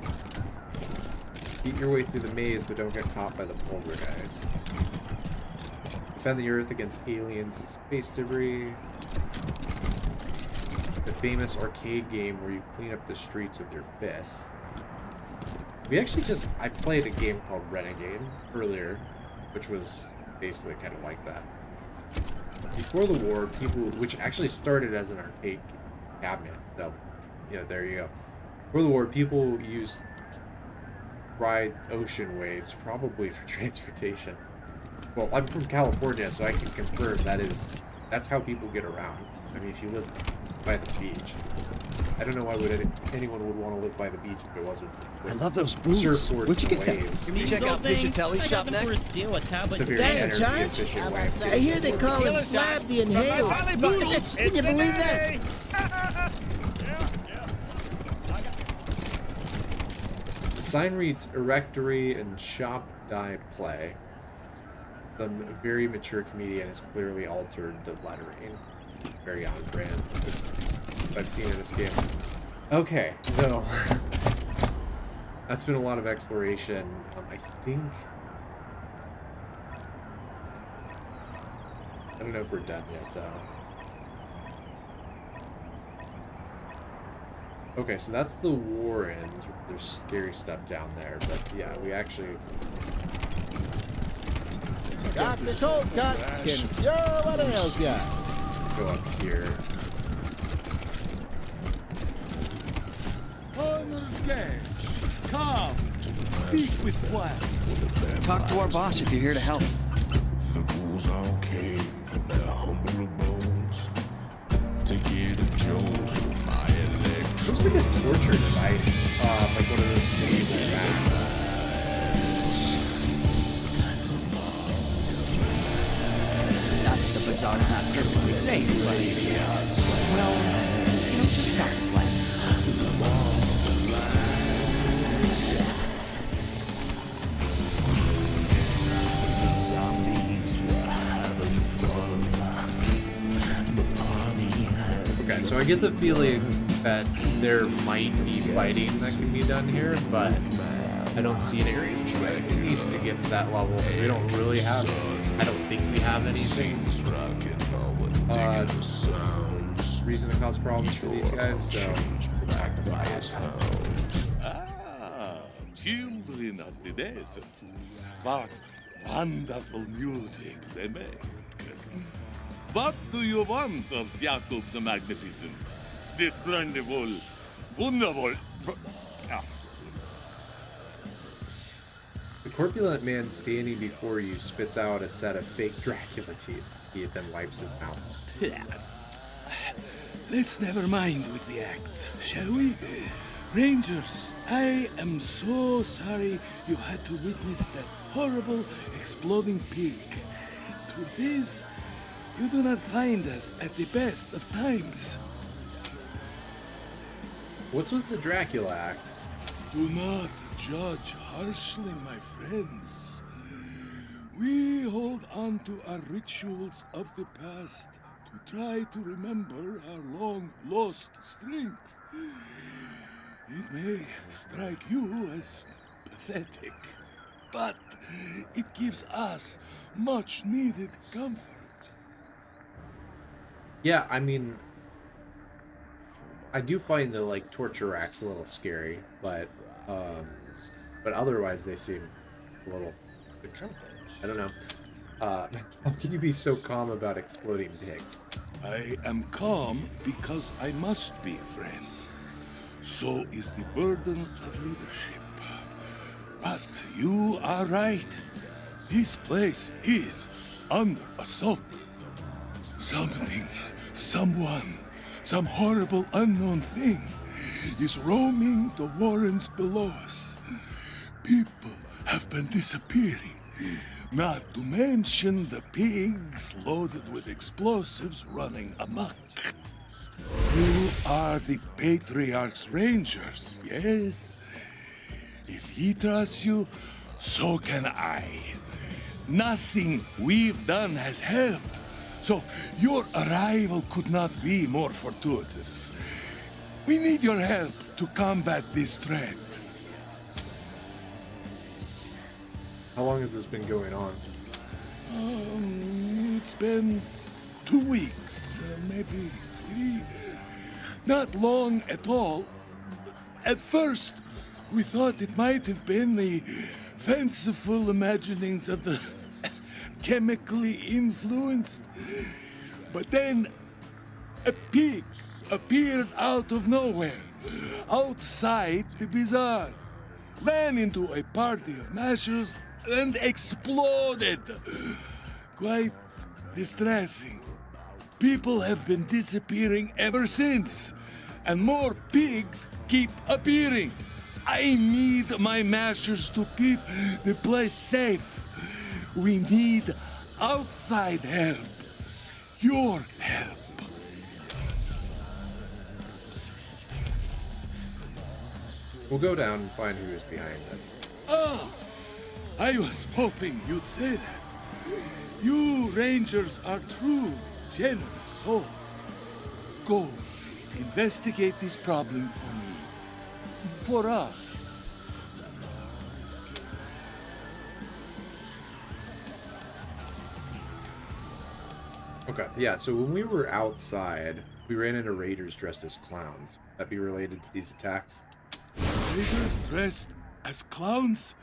Eat your way through the maze, but don't get caught by the poltergeist. Defend the Earth against aliens and space debris. The famous arcade game where you clean up the streets with your fists. I played a game called Renegade earlier, which was basically kind of like that. Before the war, which actually started as an arcade cabinet, so, yeah, there you go. Before the war, people used ride ocean waves, probably for transportation. Well, I'm from California, so I can confirm that's how people get around. I mean, if you live by the beach, I don't know why anyone would want to live by the beach if it wasn't for I love those boots. surfboards Where'd you and get them? waves. Can we check out Piscatelli's shop next? It's a very energy efficient way of I hear they call him Flab the Inhaler. Noodles! Can you believe that? The sign reads Erectory and Shop Die Play. Some very mature comedian has clearly altered the lettering. Very on brand for this I've seen in this game. Okay, so that's been a lot of exploration. I don't know if we're done yet, though. Okay, so that's the Warrens. There's scary stuff down there, but yeah, we actually got the cold cut. Can cure what ails ya. Go up here. Honored guests, come, Speak with Flash. Talk to our boss if you're here to help. The ghouls all came from their humble abodes to get a jolt from my electric. Looks like a torture device, like one of those medieval rats. Not that the bazaar's not perfectly safe, but well, just talk to Flash. Okay, so I get the feeling that there might be fighting that can be done here, but I don't see any reason why it needs to get to that level. We don't really have, I don't think we have anything reason to cause problems for these guys, so we'll talk to Flash. Children of the desert. What wonderful music they make. What do you want of Jacob the Magnificent? The splendid, wonderful... The corpulent man standing before you spits out a set of fake Dracula teeth. He then wipes his mouth. Let's never mind with the acts, shall we? Rangers, I am so sorry you had to witness that horrible exploding pig. Truth is, you do not find us at the best of times. What's with the Dracula act? Do not judge harshly, my friends. We hold on to our rituals of the past to try to remember our long-lost strength. It may strike you as pathetic, but it gives us much-needed comfort. Yeah, I mean, I do find the, like, torture acts a little scary, but otherwise they seem a little, kind of, I don't know. How can you be so calm about exploding pigs? I am calm because I must be, friend. So is the burden of leadership. But you are right. This place is under assault. Something, someone, some horrible unknown thing is roaming the warrens below us. People have been disappearing. Not to mention the pigs loaded with explosives running amok. You are the Patriarch's Rangers, yes? If he trusts you, so can I. Nothing we've done has helped, so your arrival could not be more fortuitous. We need your help to combat this threat. How long has this been going on? It's been 2 weeks, maybe 3. Not long at all. At first, we thought it might have been the fanciful imaginings of the chemically influenced. But then, a pig appeared out of nowhere, outside the bazaar, ran into a party of mashers, and exploded. Quite distressing. People have been disappearing ever since, and more pigs keep appearing. I need my mashers to keep the place safe. We need outside help. Your help. We'll go down and find who is behind this. Ah! I was hoping you'd say that. You Rangers are true, generous souls. Go, investigate this problem for me. For us. Okay, yeah, so when we were outside, we ran into raiders dressed as clowns. Would that be related to these attacks? Raiders dressed as clowns?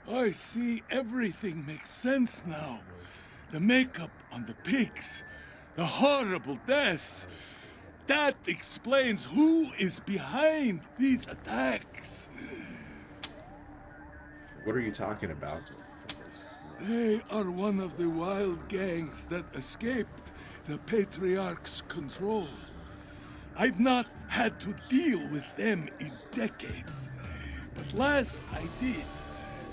I see everything makes sense now. The makeup on the pigs, the horrible deaths. That explains who is behind these attacks. What are you talking about? They are one of the wild gangs that escaped the Patriarch's control. I've not had to deal with them in decades. But last I did,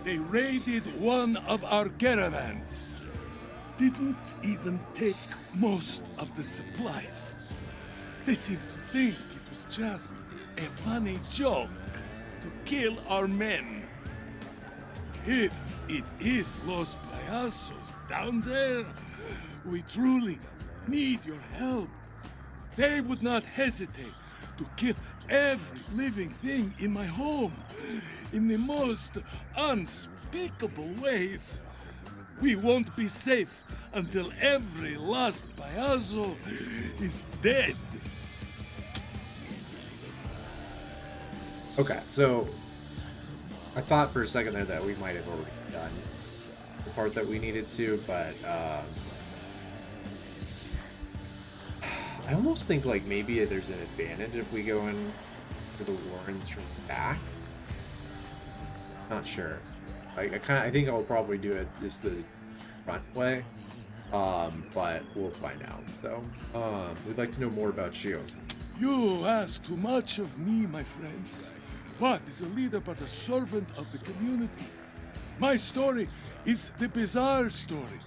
they raided one of our caravans. Didn't even take most of the supplies. They seemed to think it was just a funny joke to kill our men. If it is Los Payasos down there, we truly need your help. They would not hesitate to kill every living thing in my home in the most unspeakable ways. We won't be safe until every last payaso is dead. Okay, so I thought for a second there that we might have already done the part that we needed to, but I almost think like maybe there's an advantage if we go in to the Warrens from the back. Not sure. I think I'll probably do it just the front way, but we'll find out. So, we'd like to know more about you. You ask too much of me, my friends. What is a leader but a servant of the community? My story is the bizarre story.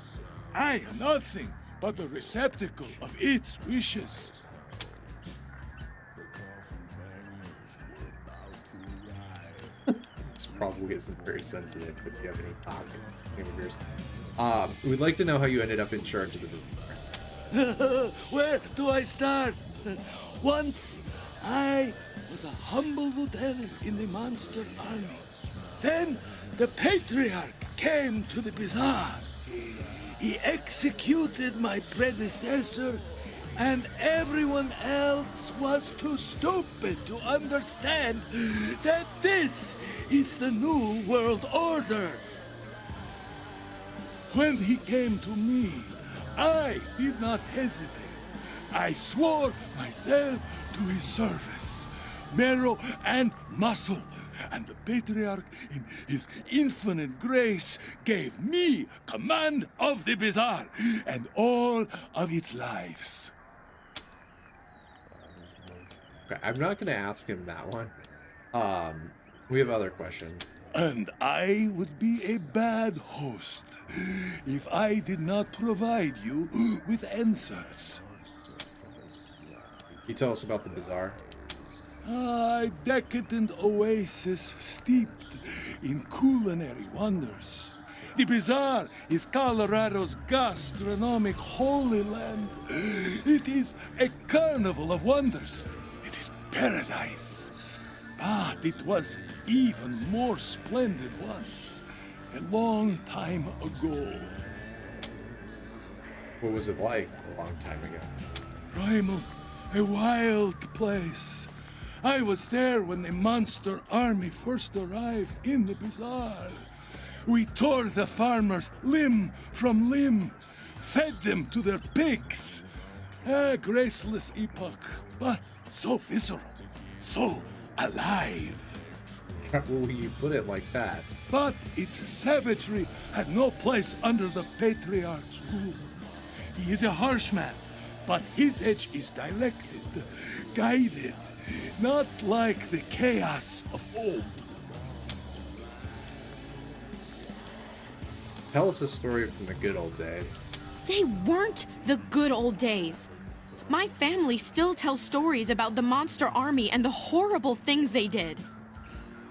I am nothing but a receptacle of its wishes. This probably isn't very sensitive, but do you have any thoughts on yours? We'd like to know how you ended up in charge of the business. Where do I start? Once, I was a humble lieutenant in the monster army. Then, the Patriarch came to the bazaar. He executed my predecessor, and everyone else was too stupid to understand that this is the new world order. When he came to me, I did not hesitate. I swore myself to his service, marrow and muscle, and the Patriarch, in his infinite grace, gave me command of the bazaar and all of its lives. Okay, I'm not going to ask him that one. We have other questions. And I would be a bad host if I did not provide you with answers. Can you tell us about the bazaar? A decadent oasis steeped in culinary wonders. The bazaar is Colorado's gastronomic holy land. It is a carnival of wonders. It is paradise. But it was even more splendid once, a long time ago. What was it like a long time ago? Primal, a wild place. I was there when the monster army first arrived in the bazaar. We tore the farmers limb from limb, fed them to their pigs. A graceless epoch, but so visceral, so alive. Well, you put it like that. But its savagery had no place under the Patriarch's rule. He is a harsh man, but his edge is directed, guided, not like the chaos of old. Tell us a story from the good old days. They weren't the good old days. My family still tells stories about the monster army and the horrible things they did.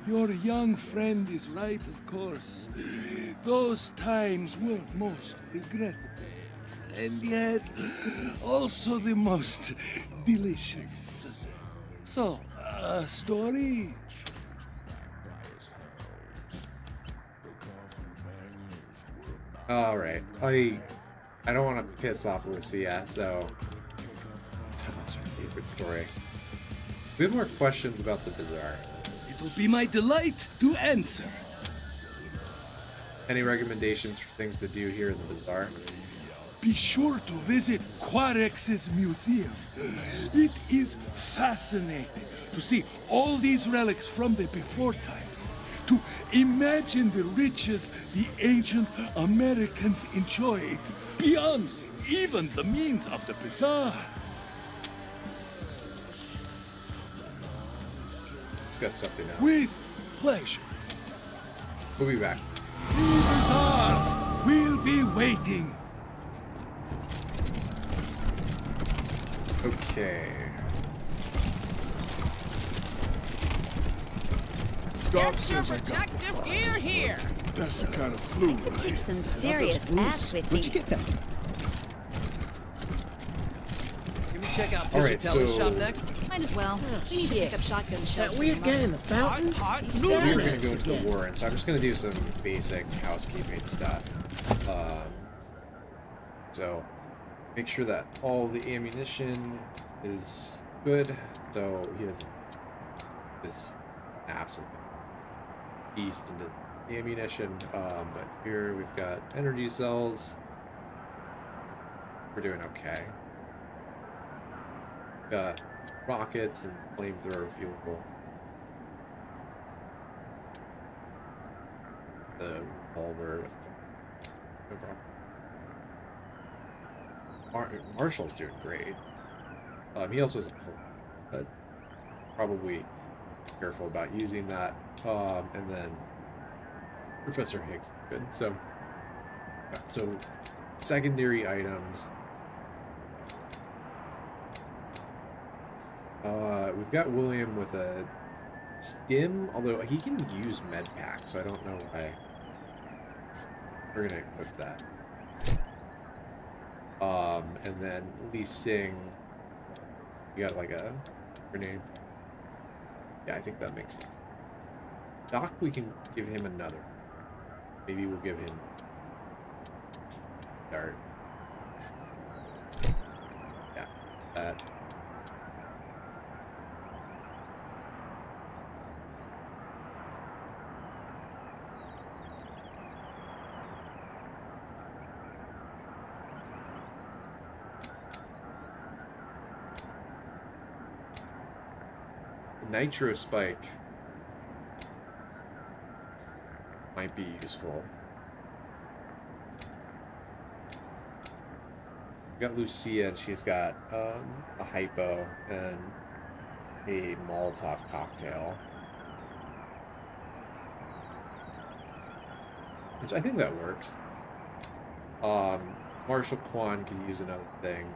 Your young friend is right, of course. Those times were most regrettable. And yet, also the most delicious. So, a story? All right. I don't want to piss off Lucia, so tell us your favorite story. We have more questions about the bazaar. It will be my delight to answer. Any recommendations for things to do here in the bazaar? Be sure to visit Quarex's museum. It is fascinating to see all these relics from the before times. to imagine the riches the ancient Americans enjoyed beyond even the means of the bazaar. It's got something else. With pleasure. We'll be back. The bazaar will be waiting. Okay. Get your protective gear here. That's the kind of flu, right? Kick some serious ass with these. Give me check out All right, Fisher so shop next. Might as well. We need to pick up shotgun shells. That weird guy in the fountain? We're going to go into the Warren, so I'm just going to do some basic housekeeping stuff. So, make sure that all the ammunition is good, so he doesn't just absolutely beast into the ammunition. But here we've got energy cells. We're doing okay. Got rockets and flamethrower fuel. The revolver with no problem. Marshall's doing great. He also has a full, but probably careful about using that. And then Professor Higgs, good. So secondary items. We've got William with a stim, although he can use med pack, so I don't know why we're gonna equip that. And then leasing, you got like a grenade. Yeah, I think that makes sense. Doc, we can give him another. Maybe we'll give him dart. Yeah, that. Nitro spike might be useful. We got Lucia, and she's got a hypo and a Molotov cocktail, which I think that works. Marshall Kwan could use another thing.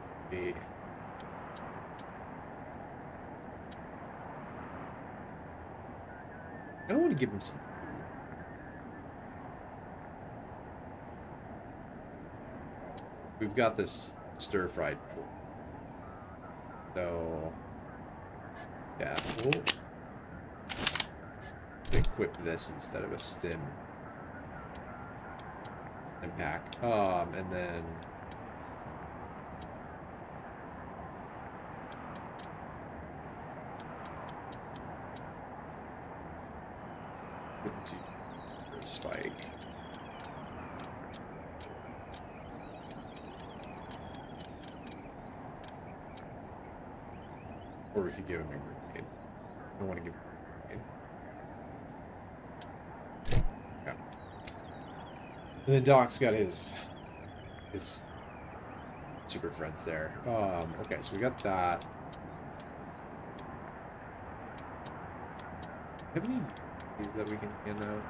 I don't want to give him some food. We've got this stir-fried pork. So, yeah, we'll equip this instead of a stim and pack. And then spike. Or we could give him a grenade. I don't want to give him a grenade. Yeah. And then Doc's got his super friends there. Okay, so we got that. Have any these that we can hand out?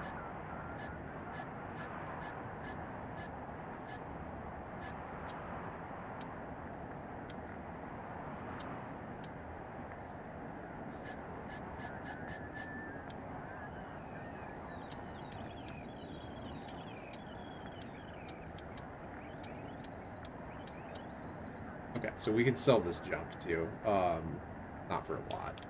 Okay, so we can sell this junk too. Not for a lot.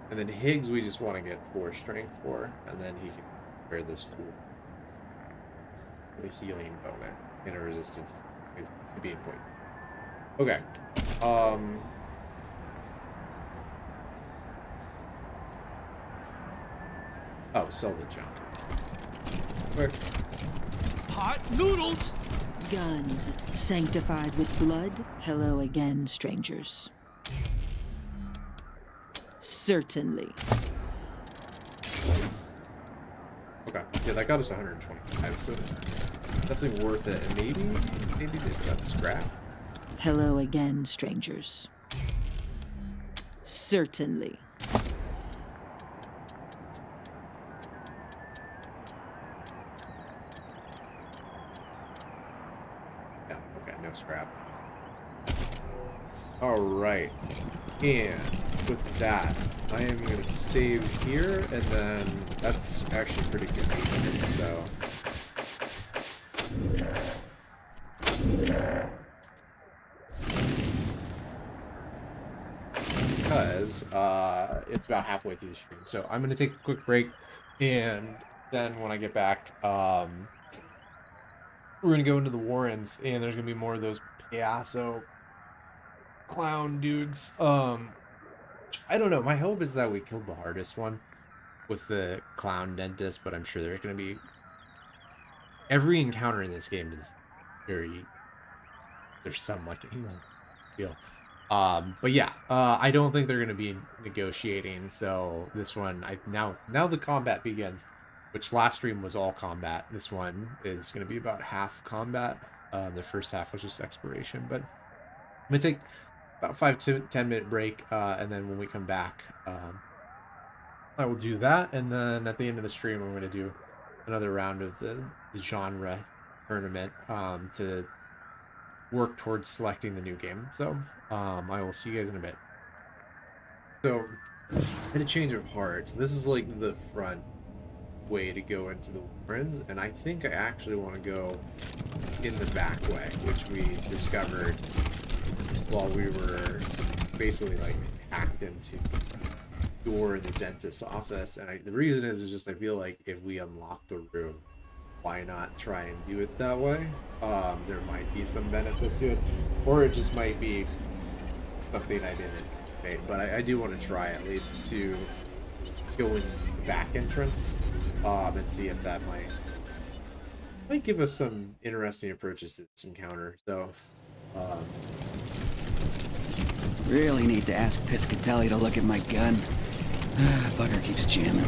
And then Higgs, we just want to get 4 strength for, and then he can wear this cool with a healing bonus and a resistance to being poisoned. Okay. Oh, sell the junk. Quick. Hot noodles! Guns sanctified with blood. Hello again, strangers. Certainly. Okay. Yeah, that got us 125, so definitely worth it. And maybe they've got scrap. Hello again, strangers. Certainly. Yeah, okay, no scrap. Alright. And with that, I am going to save here, and then that's actually pretty convenient, so... Because it's about halfway through the stream. So I'm going to take a quick break, and then when I get back, we're going to go into the Warrens, and there's going to be more of those Piasso clown dudes. I don't know. My hope is that we killed the hardest one with the clown dentist, but I'm sure there's going to be... Every encounter in this game is very... There's some, like, feel. But yeah, I don't think they're going to be negotiating, so this one, now the combat begins, which last stream was all combat. This one is going to be about half combat. The first half was just exploration, but I'm going to take about 5 to 10 minute break, and then when we come back, I will do that, and then at the end of the stream, I'm going to do another round of the genre tournament to work towards selecting the new game. So I will see you guys in a bit. So I had a change of heart. This is like the front way to go into the Warrens, and I think I actually want to go in the back way, which we discovered while we were basically like hacked into the door in the dentist's office. And the reason is just I feel like if we unlock the room, why not try and do it that way? There might be some benefit to it, or it just might be something I didn't anticipate. But I do want to try at least to go in the back entrance and see if that might give us some interesting approaches to this encounter. So Really need to ask Piscatelli to look at my gun. Bugger keeps jamming.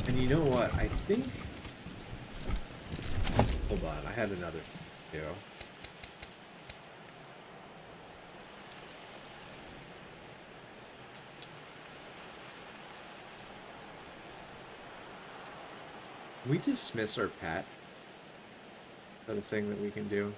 And you know what? I think... Hold on, I had another video. Can we dismiss our pet? Is that a thing that we can do?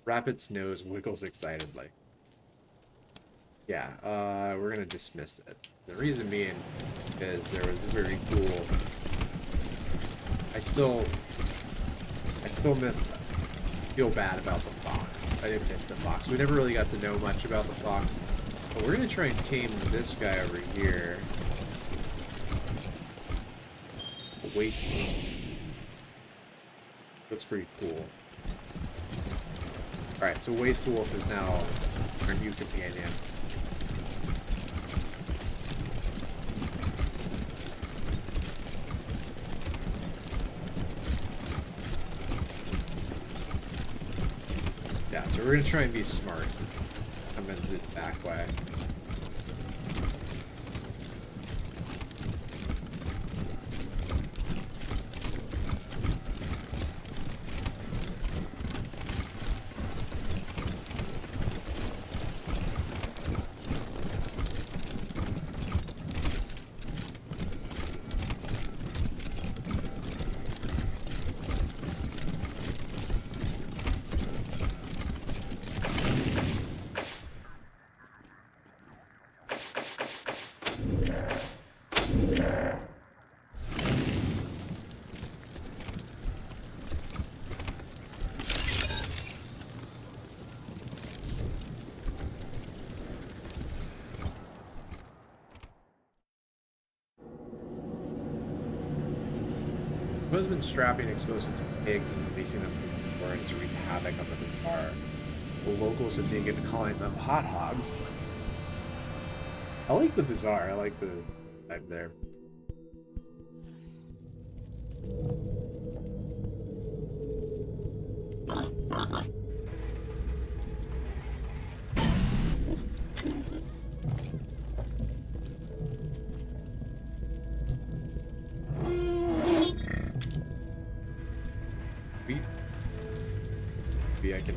Rabbit's nose wiggles excitedly. Yeah, we're gonna dismiss it. The reason being is there was a very cool... I still feel bad about the fox. I didn't miss the fox. We never really got to know much about the fox. But we're gonna try and tame this guy over here. Wasteland. Looks pretty cool. Alright, so Waste Wolf is now our new companion. Yeah, so we're gonna try and be smart. Come in the back way. Who has been strapping explosives to pigs and releasing them from the warrens to wreak havoc on the bazaar? The locals have taken to calling them hot hogs. I like the bazaar. I like the vibe there. Maybe I can.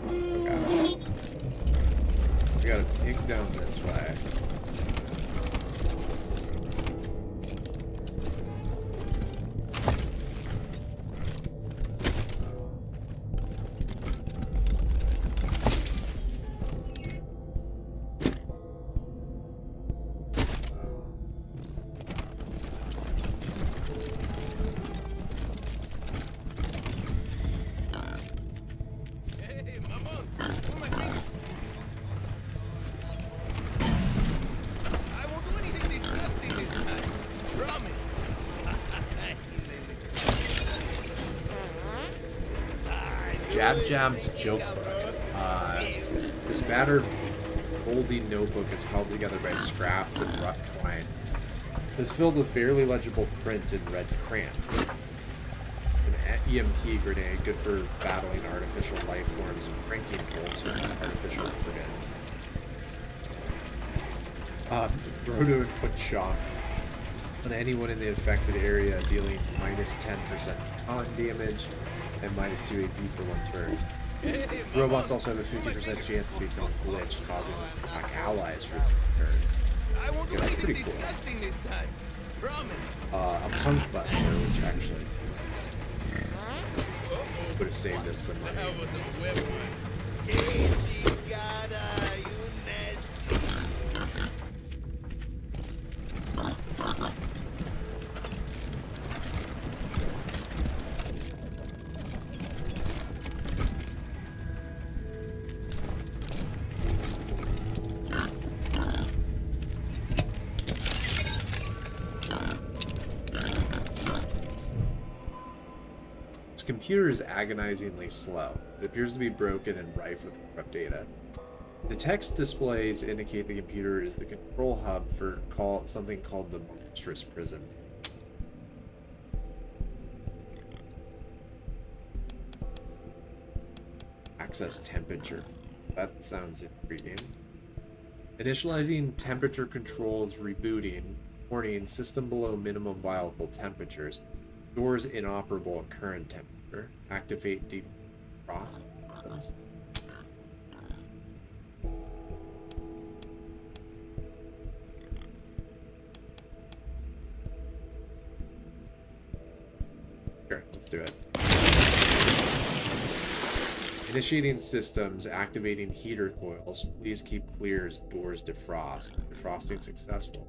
Okay. We gotta dig down this way. Jab's joke book. This battered, moldy notebook is held together by scraps and rough twine. It's filled with barely legible print in red crayon. An EMP grenade, good for battling artificial life forms and pranking folks with artificial grenades. Roto and foot shock on anyone in the affected area, dealing minus 10% con damage and minus 2 AP for 1 turn. Robots also have a 50% chance to become glitched, causing them to attack allies for 3 turns. Yeah, that's pretty cool. A punk buster, which actually would have saved us some money. Computer is agonizingly slow. It appears to be broken and rife with corrupt data. The text displays indicate the computer is the control hub for something called the monstrous prison. Access temperature. That sounds intriguing. Initializing temperature controls rebooting. Warning, system below minimum viable temperatures. Doors inoperable at current temperature. Activate defrost systems. Sure, let's do it. Initiating systems, activating heater coils. Please keep clear as doors defrost. Defrosting successful.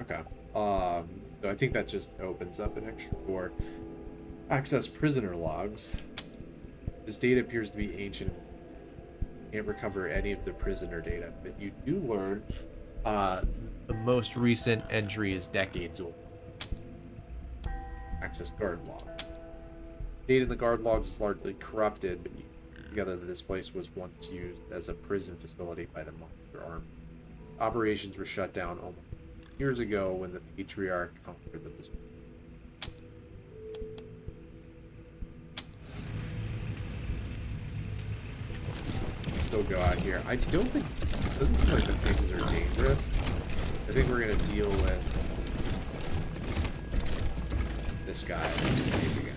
Okay. So I think that just opens up an extra door. Access prisoner logs. This data appears to be ancient. Can't recover any of the prisoner data, but you do learn the most recent entry is decades old. Access guard log. Data in the guard logs is largely corrupted, but you put together that this place was once used as a prison facility by the Monster Army. Operations were shut down almost years ago when the Patriarch conquered the Bazaar. Still go out here. I don't think it doesn't seem like the pigs are dangerous. I think we're gonna deal with this guy who's saving it.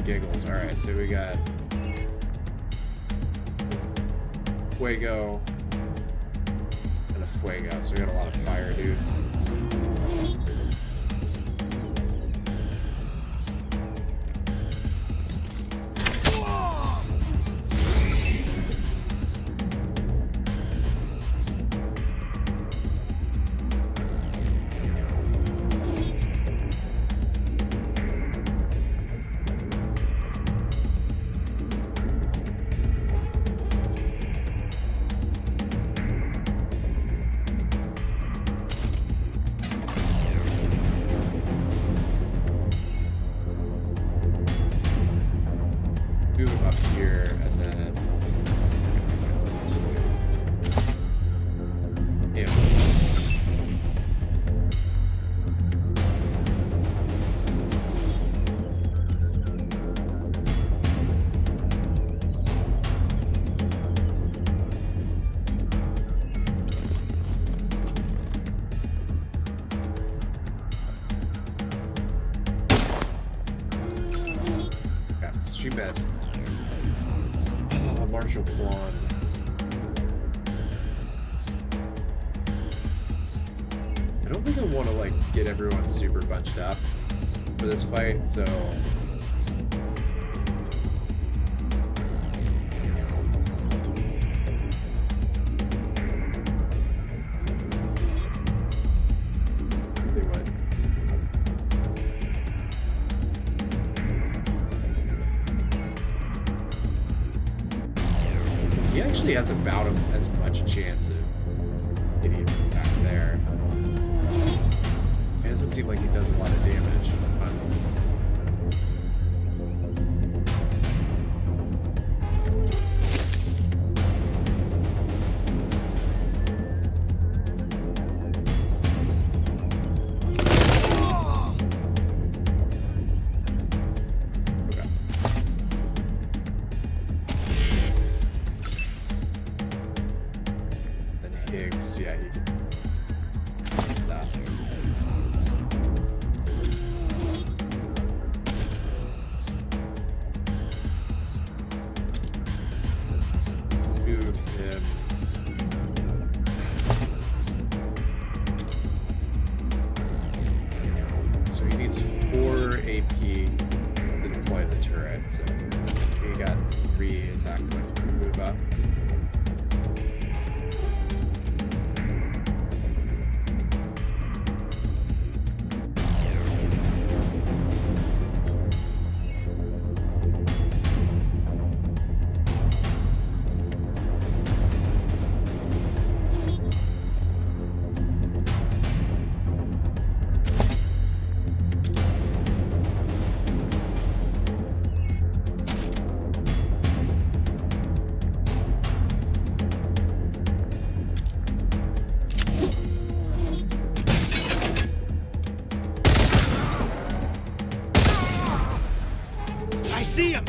giggles. Alright, so we got Fuego and a Fuego, so we got a lot of fire dudes. Move up here and then yeah. Got it. She best. Marshall Quan. I don't think I want to like get everyone super bunched up for this fight, so they would. He actually has about as much chance of hitting from back there. It doesn't seem like he does a lot of damage. Yeah, he can do stuff. Move him. So he needs 4 AP to deploy the turret. So he got 3 attack points to move up. see him!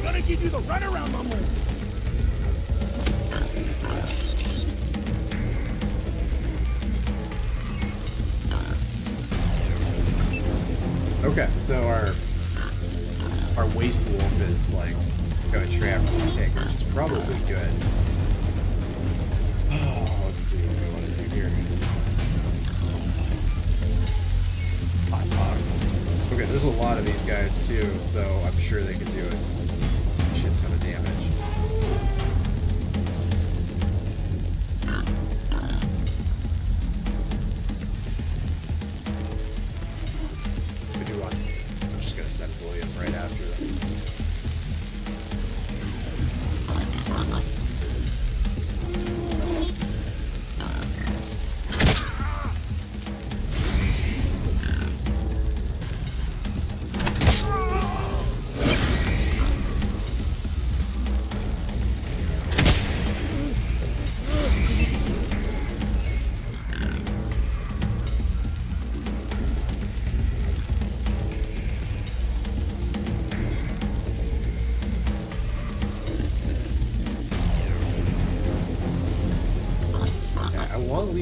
Gonna give you the runaround, my man. Okay, so our waste wolf is like going to trap the pig, which is probably good. Oh, let's see what we want to do here. Hot dogs. Okay, there's a lot of these guys too, so I'm sure they can do a shit ton of damage. I'm just gonna send William right after them.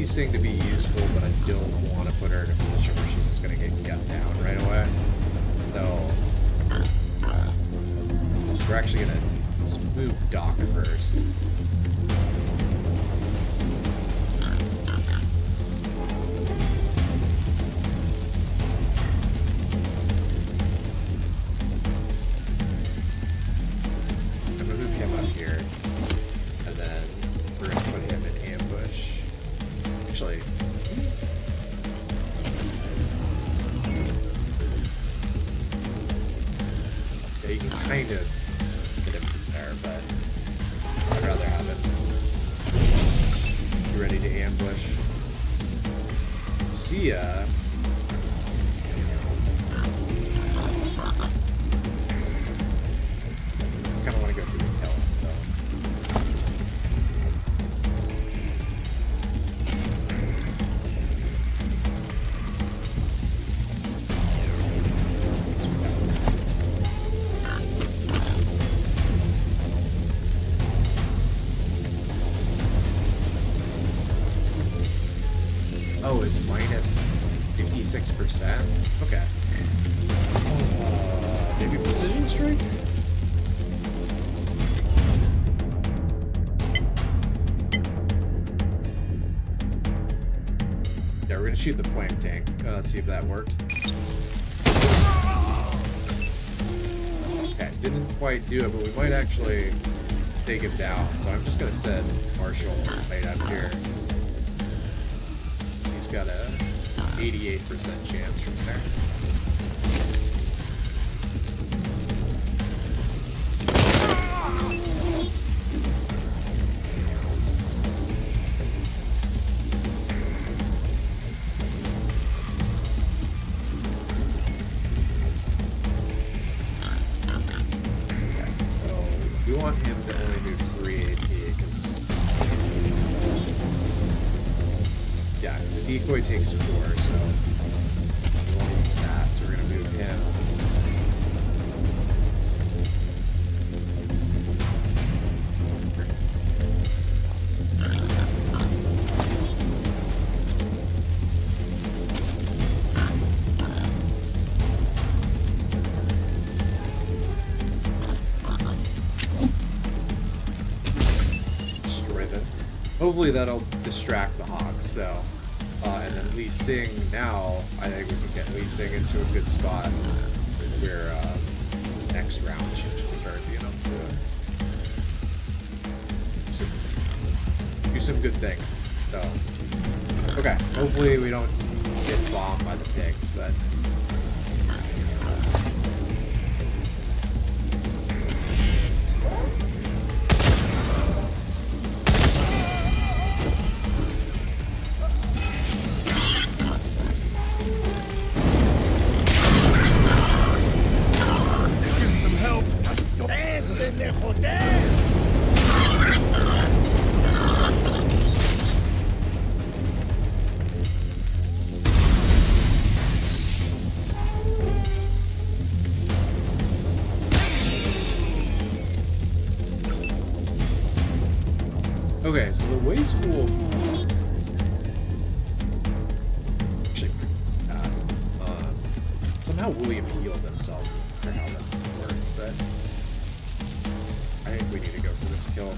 see Sing to be useful, but I don't want to put her in a position where she's just going to get gunned down right away. So we're actually going to move Doc first. I'm going to move him up here, and then we're going to put him in ambush. Actually, yeah, you can kind of get him from there, but I'd rather have him be ready to ambush. See ya. Kind of want to go for the kill spell. Oh, it's minus 56%? Okay. Maybe precision strike? Yeah, we're gonna shoot the flame tank. Let's see if that works. Okay, didn't quite do it, but we might actually take him down. So I'm just gonna set Marshall right up here. He's got a 88% chance from there. We want him to only do 3 AP, because... yeah, the decoy takes 4, so... we want to use that, so we're going to move him. Hopefully that'll distract the Hawks, so... and then Lee Sing now, I think we can get Lee Sing into a good spot where next round should start being able to do some good things. So, okay, hopefully we don't get bombed by the pigs, but... Okay, so the Waste Wolf actually pretty fast. Somehow William healed himself. I don't know how that worked, but I think we need to go for this kill.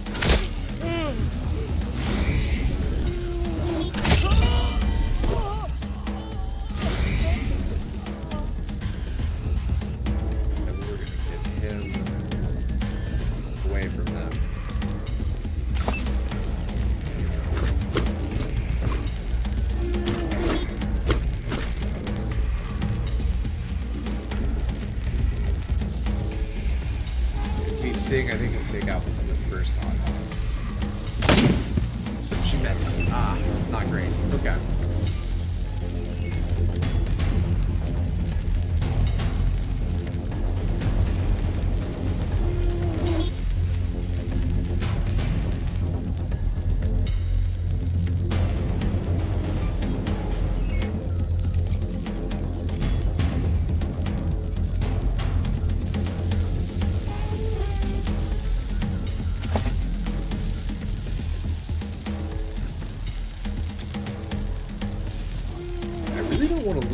And we're gonna get him away from them. I think can take out the first hot dog. Except she missed. Ah, not great. Okay.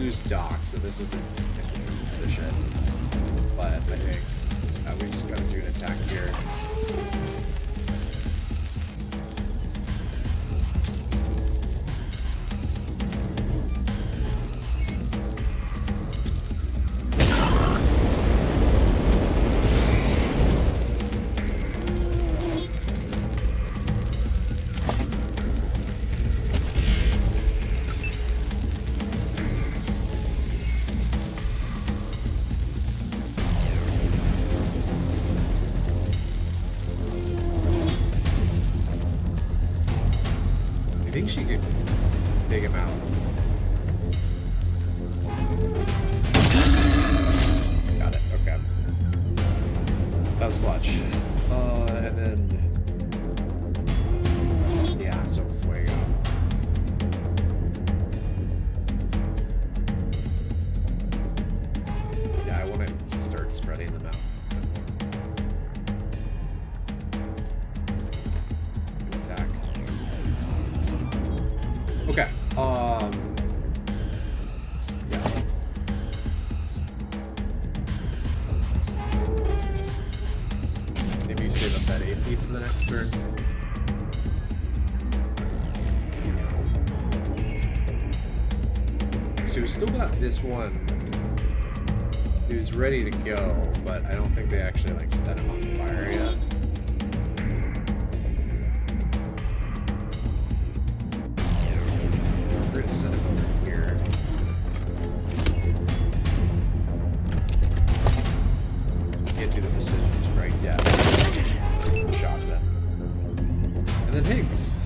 use dock, so this isn't efficient. But I think we just gotta do an attack here. I think she could take him out. Got it, okay. That was clutch. And then... yeah, so fuego. Yeah, I want to start spreading them out. Attack. Okay. Yeah. Maybe you save up that AP for the next turn. So we still got this one who's ready to go, but I don't think they actually like set him on fire yet. We're gonna set him over here. Can't do the precision just right yet. Some shots in. And then Higgs.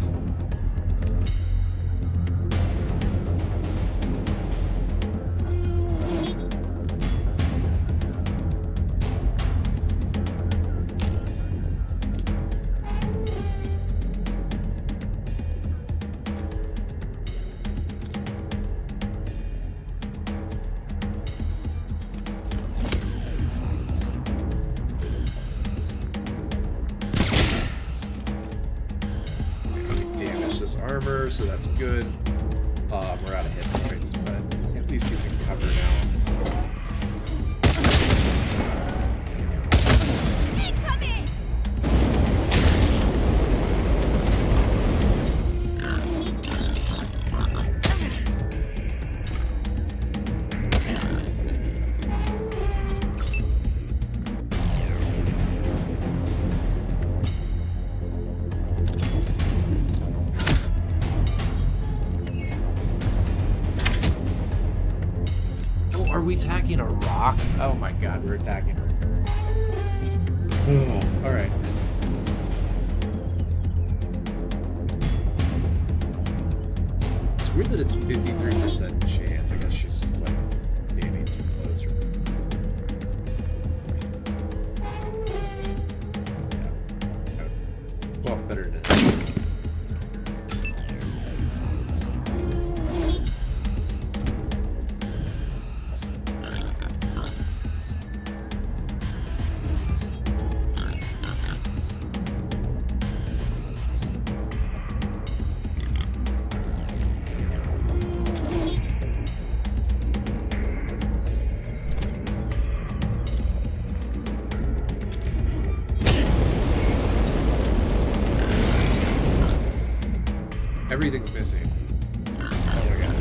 Armor, so that's good. We're out of hit points, but at least he's in cover now. Are we attacking a rock? Oh my god, we're attacking her. Oh, alright. It's weird that it's 53% chance. I guess she's just like standing too close. Yeah. Well, better than that. Everything's missing. Oh my god.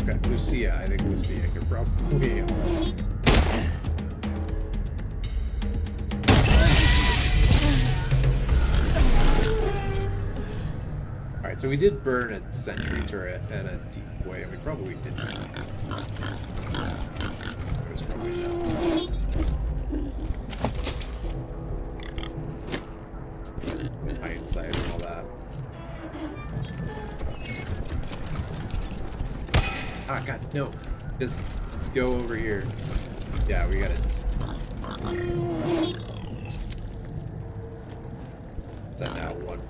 Okay, Lucia. I think Lucia could probably... Alright, so we did burn a sentry turret and a decoy, and we probably didn't. There was probably no. Hindsight and all that. Ah, god, no. Just go over here. Yeah, we gotta just...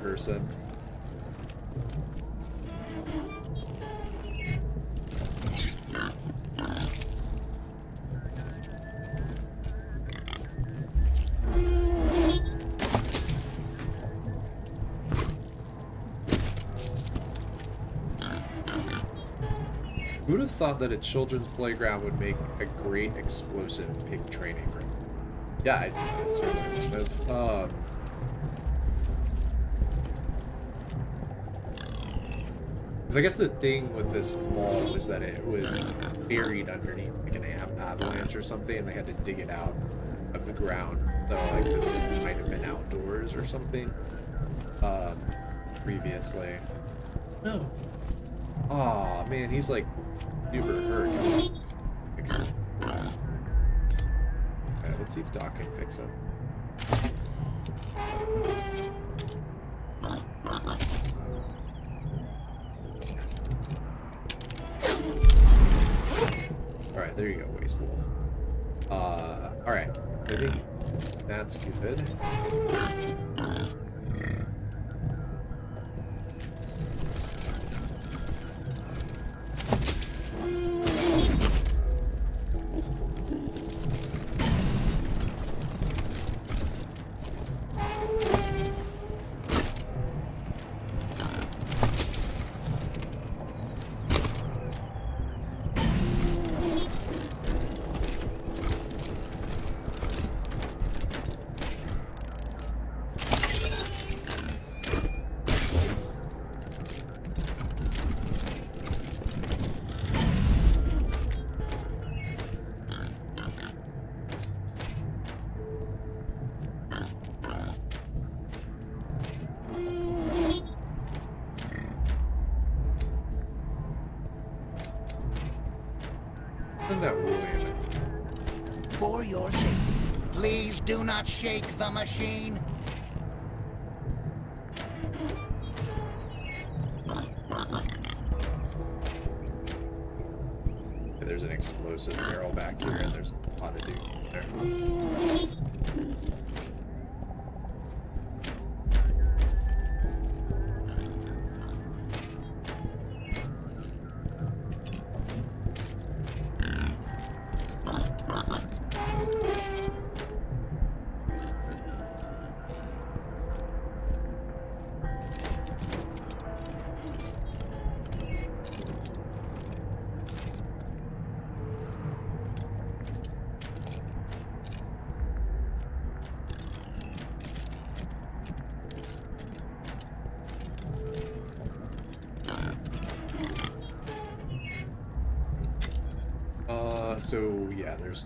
person. Who would have thought that a children's playground would make a great explosive pig training room? Yeah, I certainly would have. Because I guess the thing with this mall was that it was buried underneath like an avalanche or something, and they had to dig it out of the ground. So like this might have been outdoors or something previously. No. Aw, man, he's like super hurt. Can we fix him? Okay, let's see if Doc can fix him. Alright, there you go, Waste Wolf. Alright. I think that's good. For your safety, please do not shake the machine. There's an explosive barrel back here, and there's a lot of dude there. So yeah, there's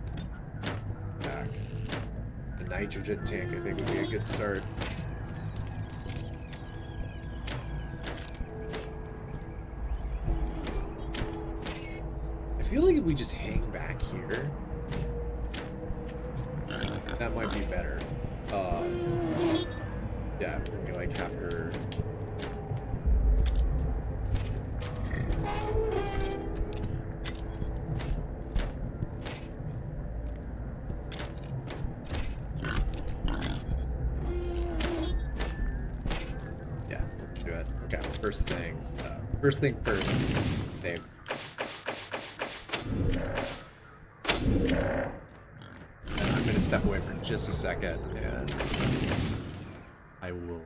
back. The nitrogen tank I think would be a good start. I feel like if we just hang back here, that might be better. Yeah, we like have her. First thing first, save. And I'm gonna step away for just a second, and I will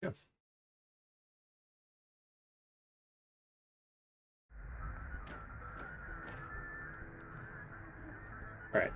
Yeah. All right.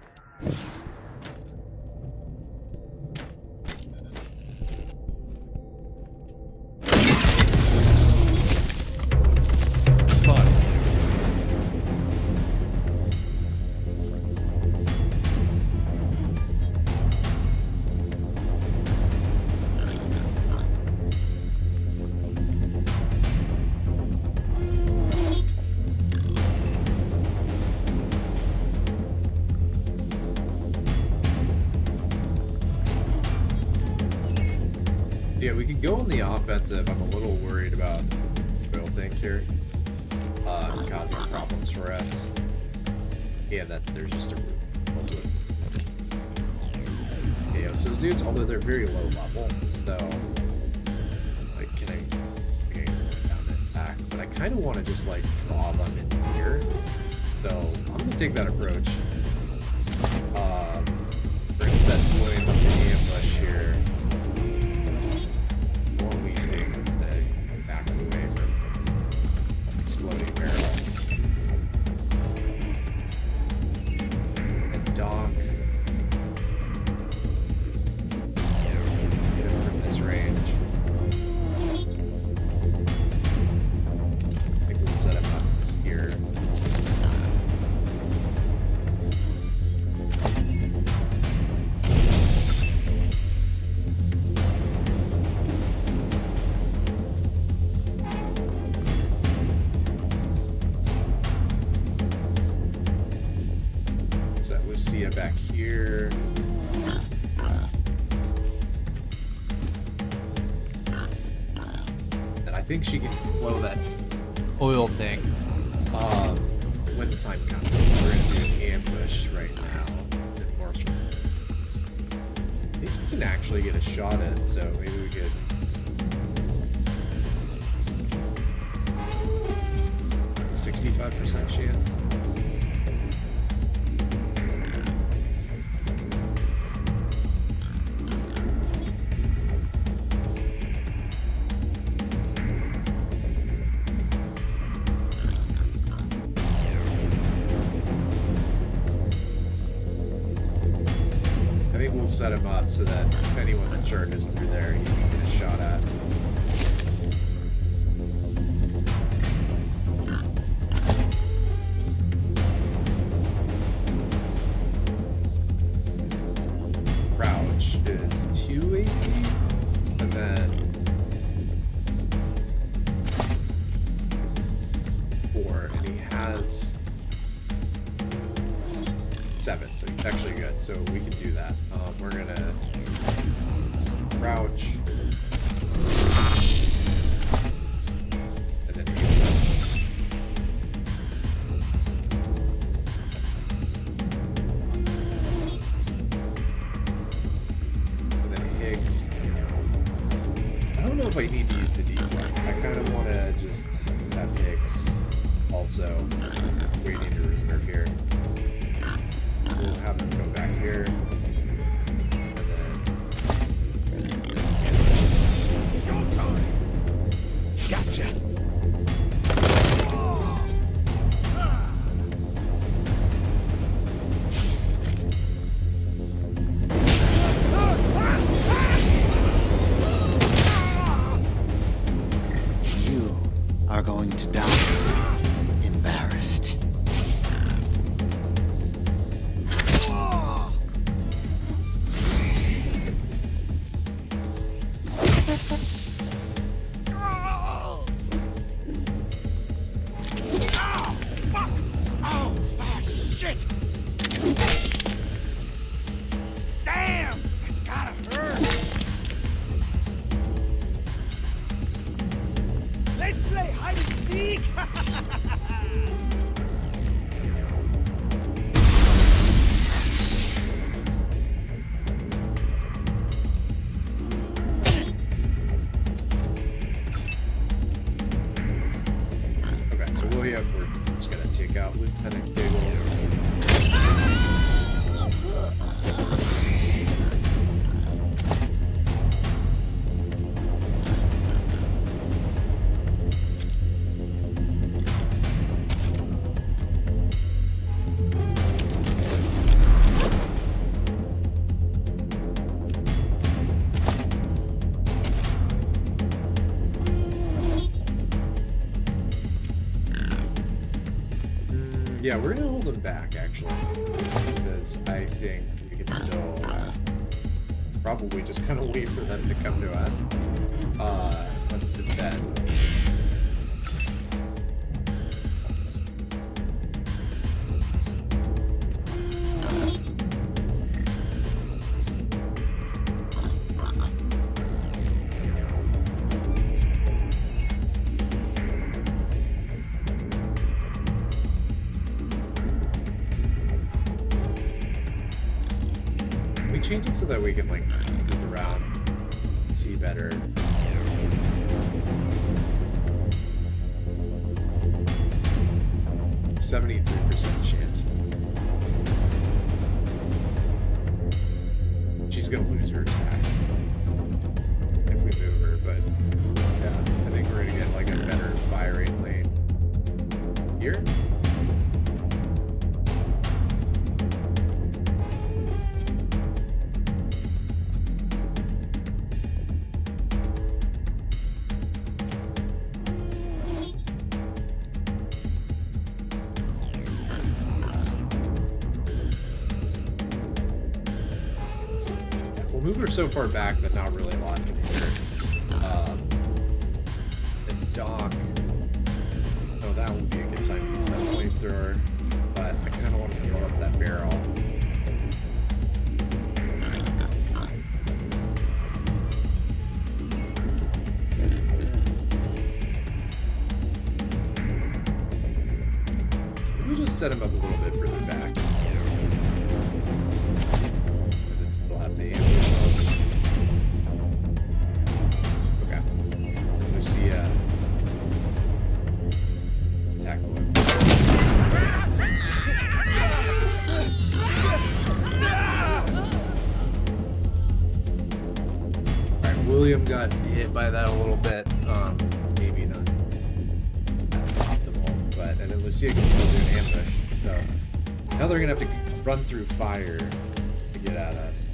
Yeah, we could go on the offensive. I'm a little worried about oil tank here causing problems for us. Yeah, that there's just a root. Yeah, so those dudes, although they're very low level, so like, can I get down and back? But I kind of want to just like draw them in here. So I'm gonna take that approach. We're gonna set William up to ambush here. Back away from exploding barrel. And Doc. Get him from this range. I think we'll set him up here. Lucia back here. And I think she can blow that oil tank when the time comes. We're gonna do an ambush right now. I think we can actually get a shot in, so maybe we could. A 65% chance. Set him up so that anyone that charges through there, he can get a shot at. Crouch is 280, and then 4, and he has 7, so he's actually good. So we can do that. We're gonna crouch and then ambush. And then Higgs. I don't know if I need to use the deep one. I kind of want to just have Higgs also waiting to reserve here. We'll have him go back here. Gotcha. You are going to die embarrassed. Yeah, we're gonna hold them back, actually. Because I think we could still probably just kind of wait for them to come to us. Let's defend. Change it so that we can like move around and see better. %73% chance. She's gonna lose her attack if we move her, but yeah, I think we're gonna get like a better firing lane here. Move her so far back that not really a lot can hit her. And Doc. Oh, that would be a good time to use that flamethrower. But I kind of want to blow up that barrel. We'll just set him up a little bit further back. They'll have the ambush on. Okay. Lucia. Attack the weapon. Alright, William got hit by that a little bit. Maybe not optimal, but and then Lucia can still do an ambush. So now they're gonna have to run through fire to get at us.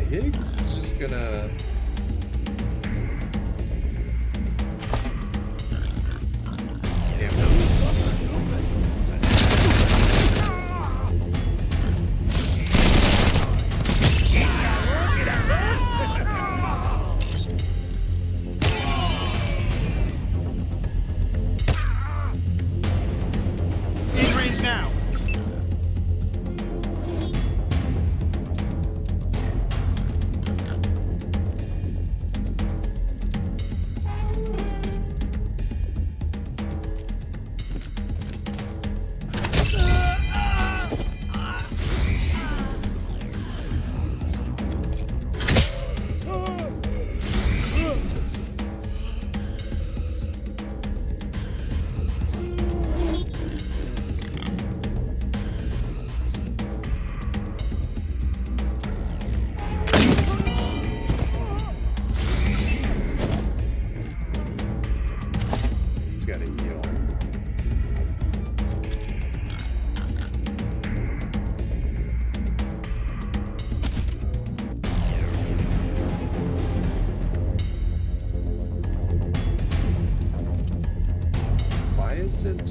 Higgs is just gonna now.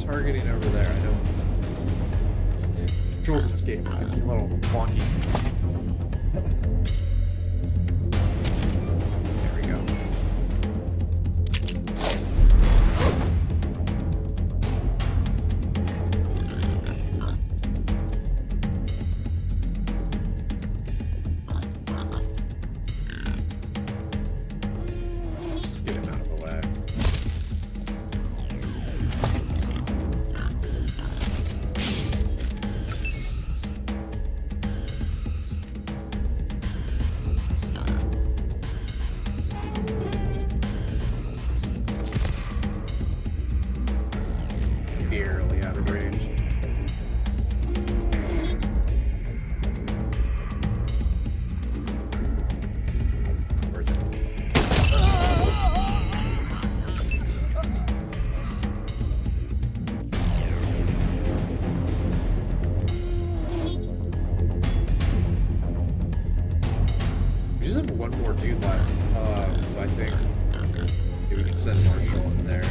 Targeting over there, I don't. Controls in this game can be a little wonky. There we go. Just get him out of the way. We just have one more dude left, so I think maybe we can send Marshall in there.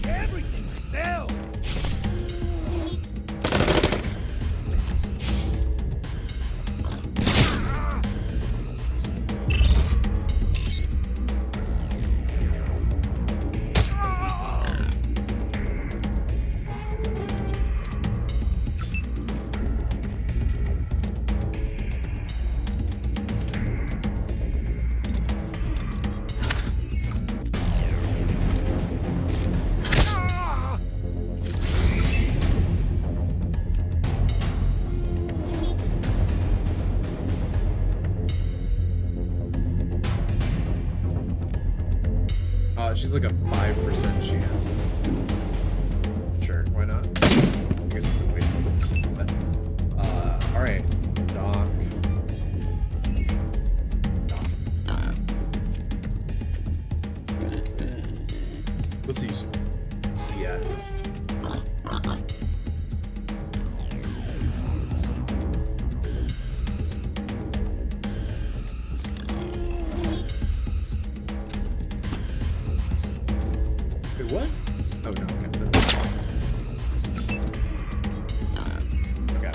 Everything myself. She's like a 5% chance. Sure, why not? I guess it's a wasteland. But, alright. Doc. Let's use CN. Wait, what? Oh no, okay. Okay.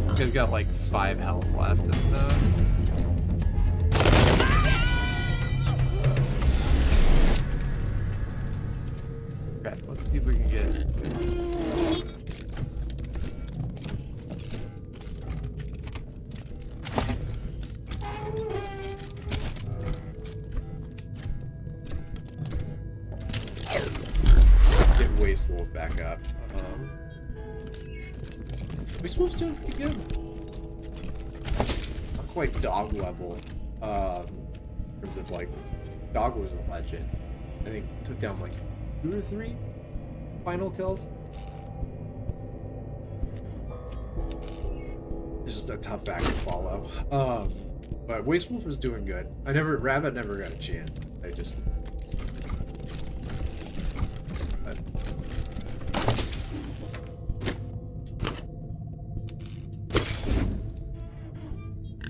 You guys got like 5 health left and okay, let's see if we can get Waste Wolf back up. Waste Wolf's doing pretty good. Not quite dog level. In terms of like, dog was a legend. I think took down like 2 or 3 final kills. It's just a tough act to follow. But Waste Wolf was doing good. Rabbit never got a chance. I just.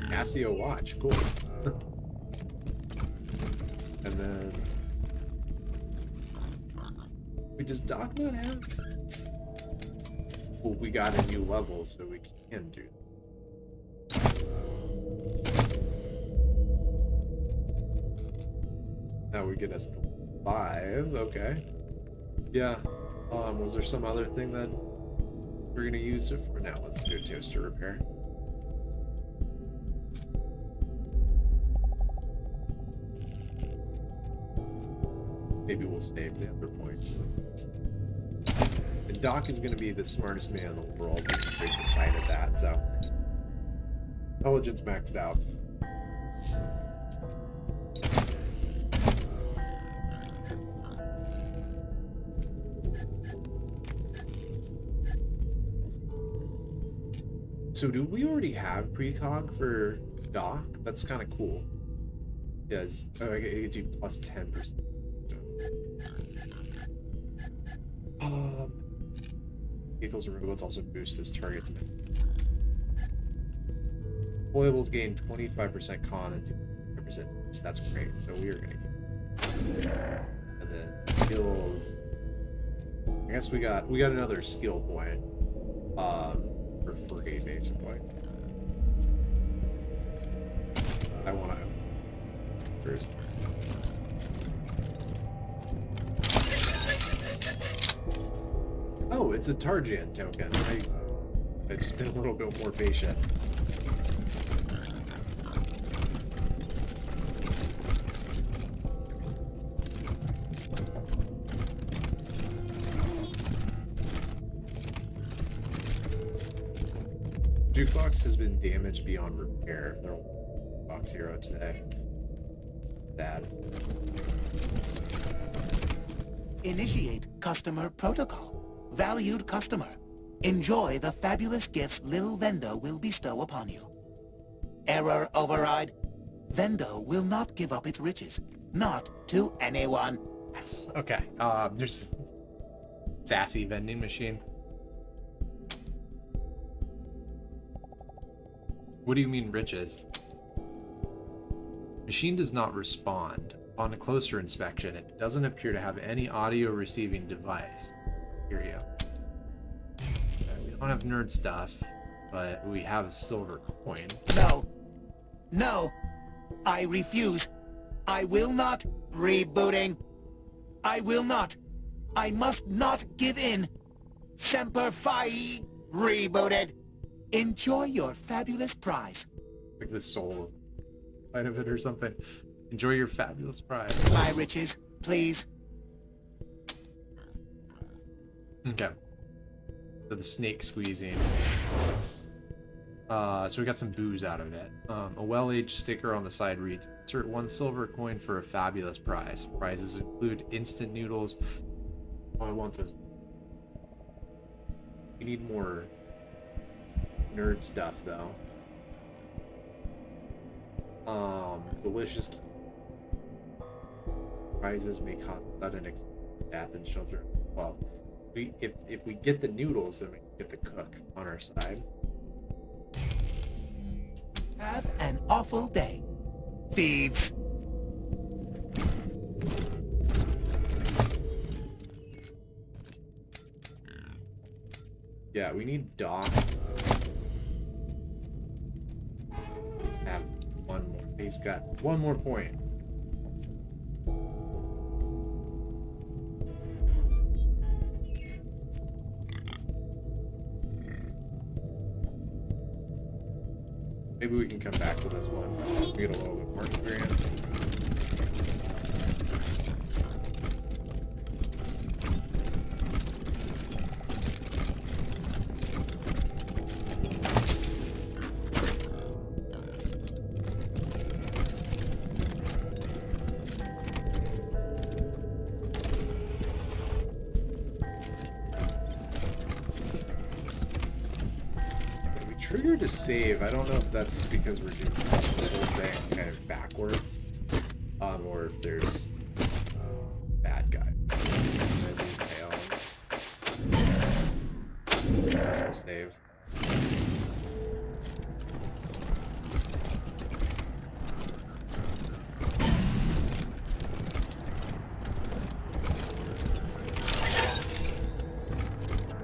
Casio watch, cool. And then. Wait, does Doc not have? Well, we got a new level, so we can do that. Now we get us to 5, okay. Yeah. Was there some other thing that we're gonna use it for? Now let's do a toaster repair. Maybe we'll save the other points. And Doc is going to be the smartest man in the world. We decided that, so. Intelligence maxed out. So do we already have precog for Doc? That's kind of cool. Yes. Oh, I get you plus 10%. Vehicles and robots also boost this target's deployables gain 25% con and 2%. That's great. So we are gonna get, and then skills. I guess we got another skill point for free basically. I want to first. Oh, it's a Tarjan token. I've just been a little bit more patient. jukebox has been damaged beyond repair. They're box hero today. Sad. Initiate customer protocol. Valued customer, enjoy the fabulous gifts Lil Vendo will bestow upon you. Error override. Vendo will not give up its riches. Not to anyone. Yes. Okay. There's a sassy vending machine. What do you mean riches? Machine does not respond. On a closer inspection, it doesn't appear to have any audio receiving device. Hear you. Okay, we don't have nerd stuff, but we have a silver coin. No. No. I refuse. I will not. Rebooting. I will not. I must not give in. Semper Fi. Rebooted. Enjoy your fabulous prize. Like the soul out of it or something. Enjoy your fabulous prize. My riches, please. Okay. So the snake squeezing. So we got some booze out of it. A well-aged sticker on the side reads, insert 1 silver coin for a fabulous prize. Prizes include instant noodles. Oh, I want those. We need more nerd stuff, though. Delicious prizes may cause sudden death in children. Well, if we get the noodles, then we can get the cook on our side. Have an awful day, thieves. Yeah, we need Doc. Have one more. He's got one more point. Maybe we can come back to this one. We get a little bit more experience. To save. I don't know if that's because we're doing this whole thing kind of backwards, or if there's bad guy. We'll save.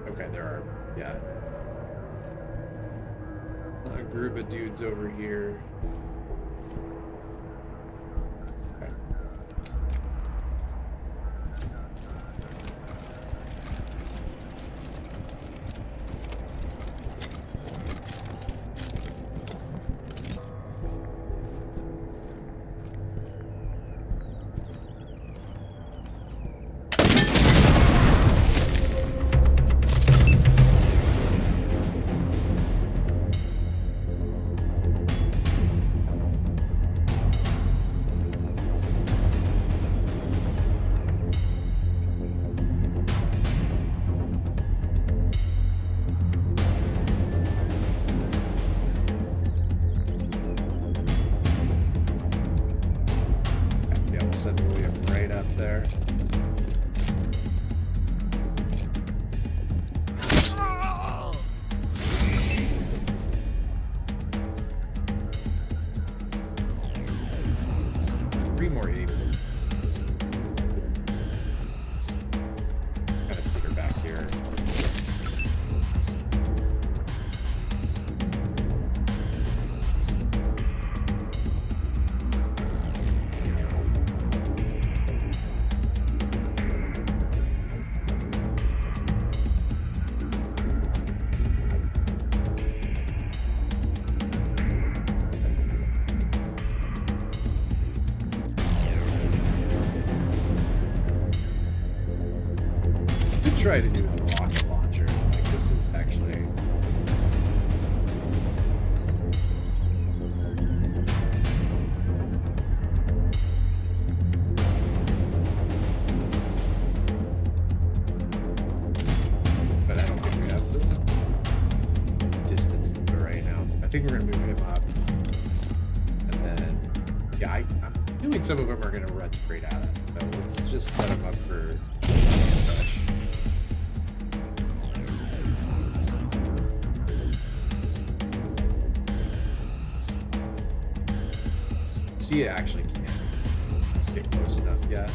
Okay, there are, yeah. A group of dudes over here. Okay. There. 3 more evil. Gotta sit her back here. Try to do the rocket launcher. Like, this is actually I'm doing some of them are going to run straight at it. So let's just set them up for ambush. See, it actually can't get close enough yet.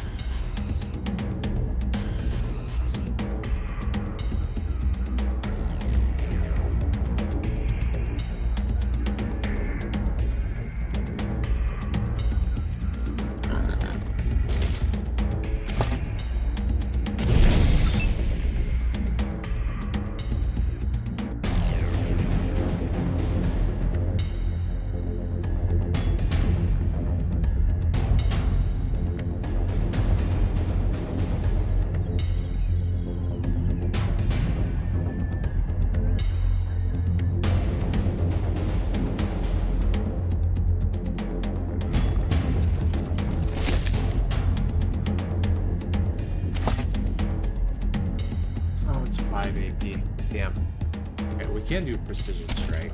Can do precision strike.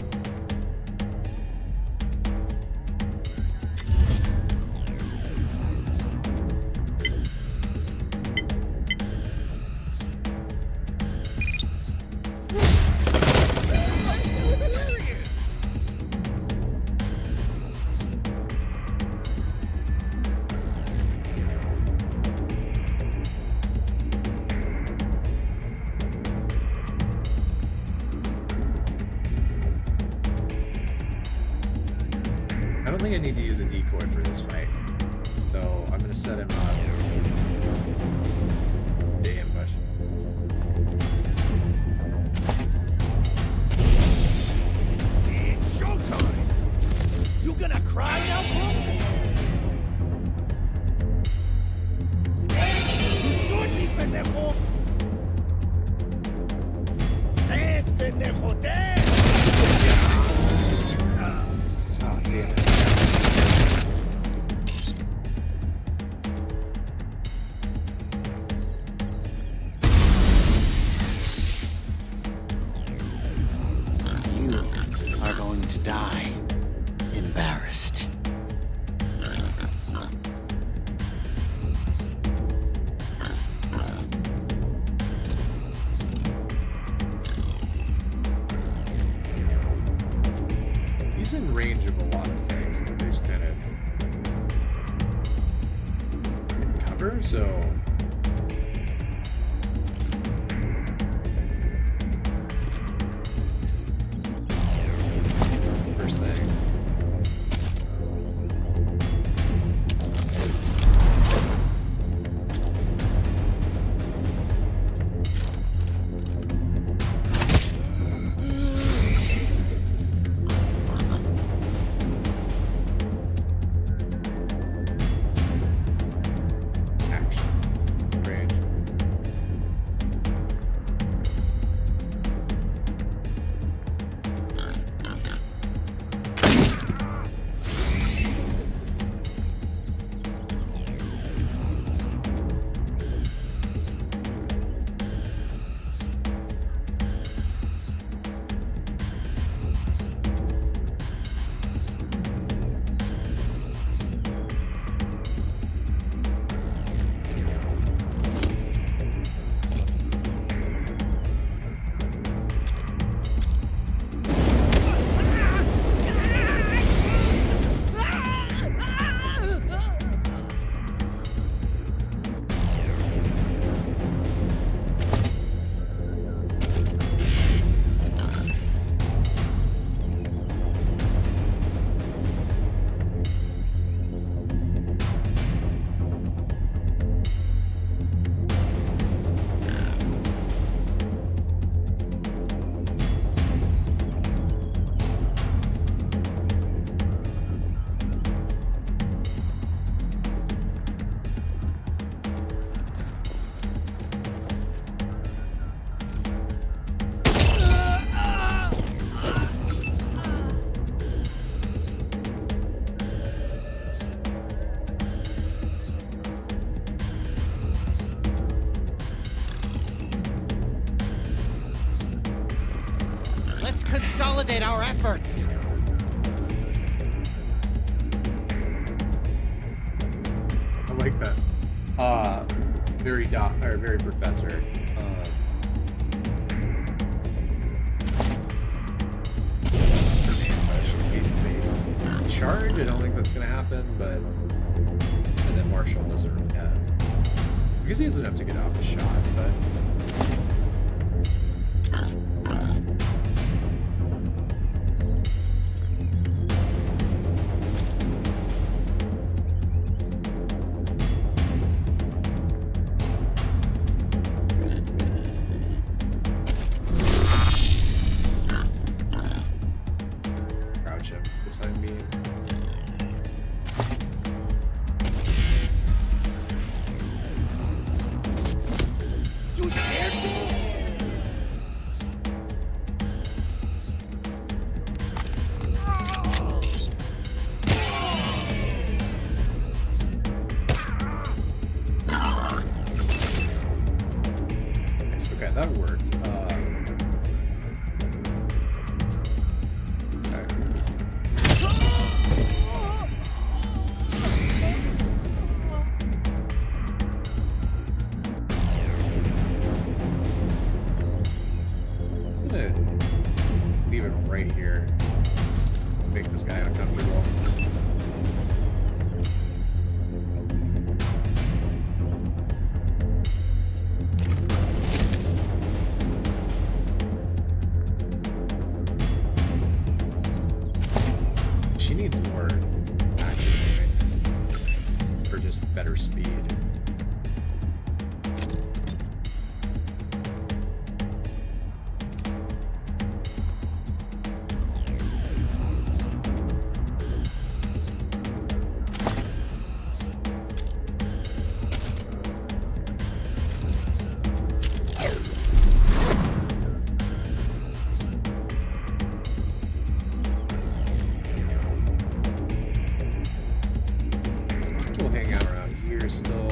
I think I need to use a decoy for this fight. So I'm going to set him up to ambush. It's showtime! You gonna cry now, bro? You should be, pendejo! Dance, pendejo, dance! Oh, damn it. To die embarrassed. He's in range of a lot of things that this kind of cover, so Consolidate our efforts. I like that. Very professor. In case they charge, I don't think that's gonna happen, but and then Marshall doesn't really have. I guess he doesn't have to get off the shot, but that worked. I'm gonna leave it right here. Make this guy uncomfortable. She needs more action points for just better speed. We'll hang out around here still.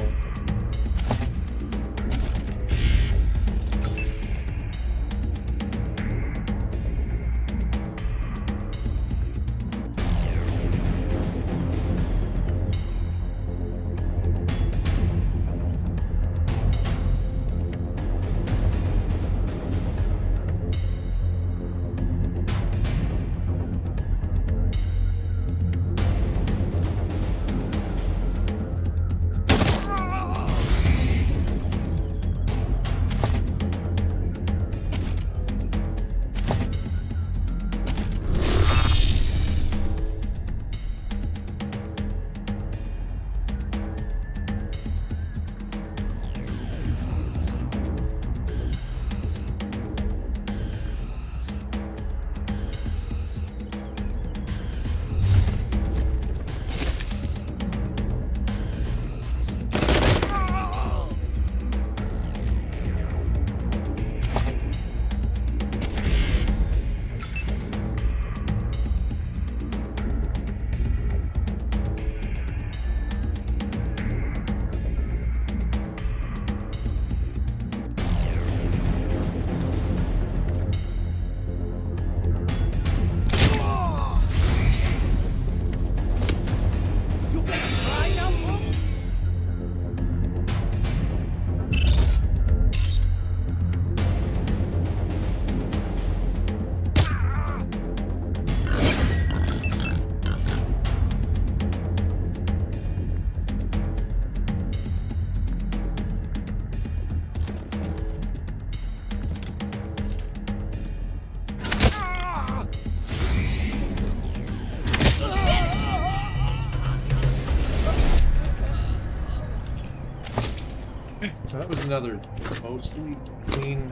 So that was another mostly clean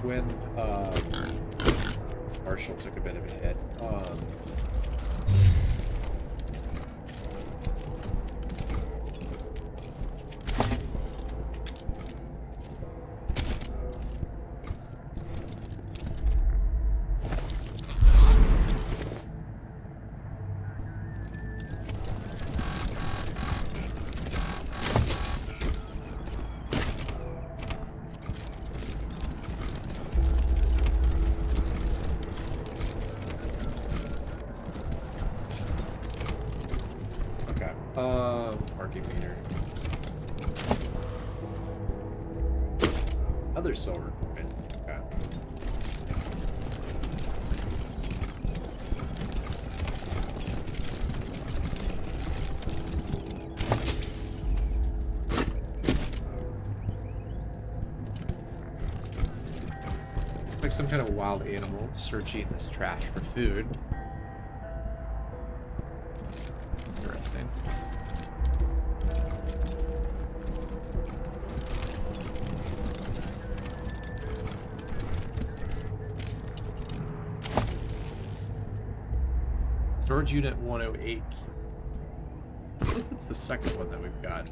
when Marshall took a bit of a hit. Parking meter. Other silver coin. Okay. Like some kind of wild animal searching this trash for food. Interesting. Storage unit 108. I think that's the second one that we've got.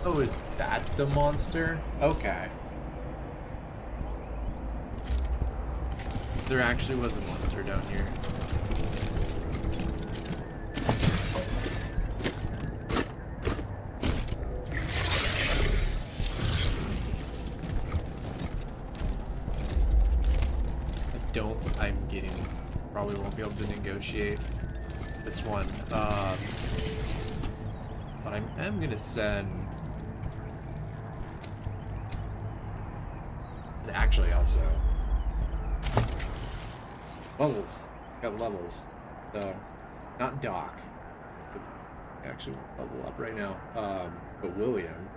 Oh, is that the monster? Okay. There actually was a monster down here. I'm getting, probably won't be able to negotiate this one. But I'm gonna send. And actually, also levels. Got levels. So not Doc. Actually, level up right now. But William,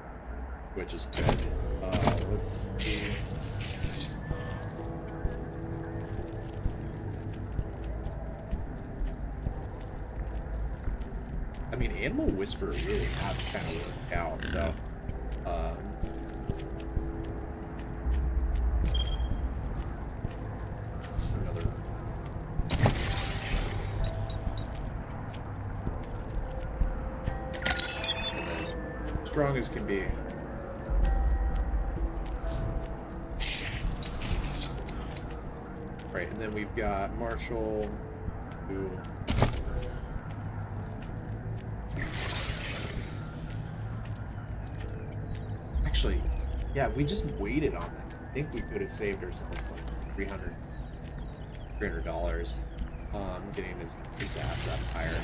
which is good. Let's see. I mean, Animal Whisperer really has kind of worked out, so, another one. And then, strong as can be. Right, and then we've got Marshall, who... Actually, yeah, if we just waited on that, I think we could have saved ourselves like $300. Getting his ass up higher.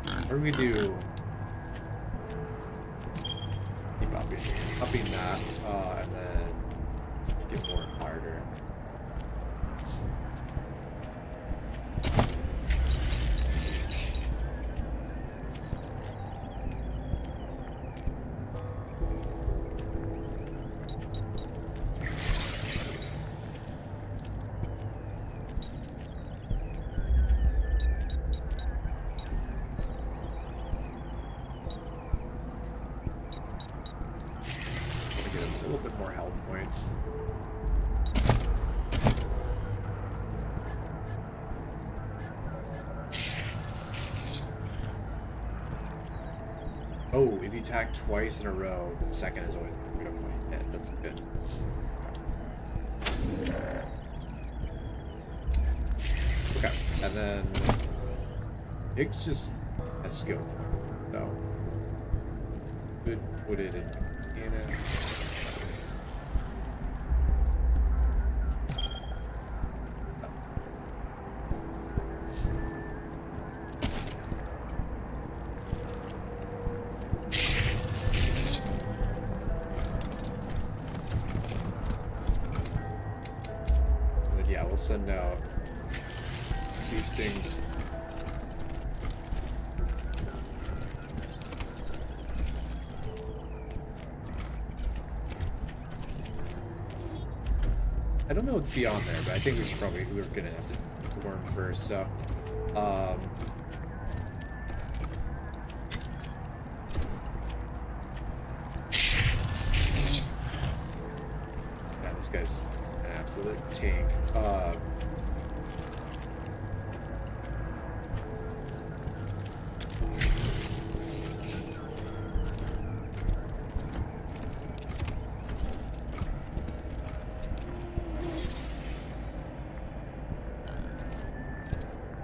What do we do? Keep upping that, and then get more harder. Oh, if you attack twice in a row, the second is always going to hit. That's good. Okay, and then it's just a skill. So, could put it in Canada. Send out these things just I don't know what's beyond there, but I think we're gonna have to worm first, so yeah, this guy's an absolute tank.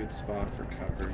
Good spot for cover.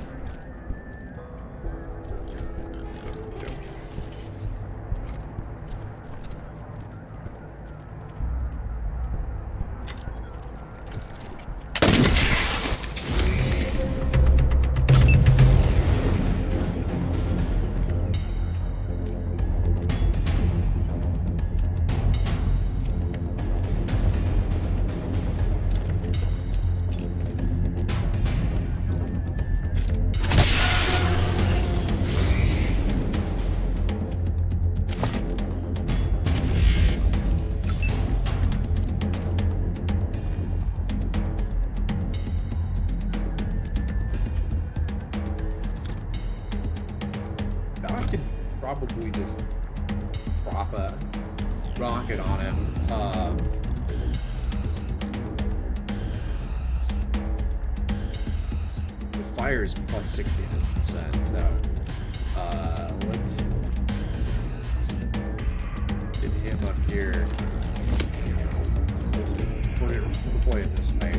I could probably just drop a rocket on him. The fire is plus 60%, so let's get him up here. Let's deploy in this fight.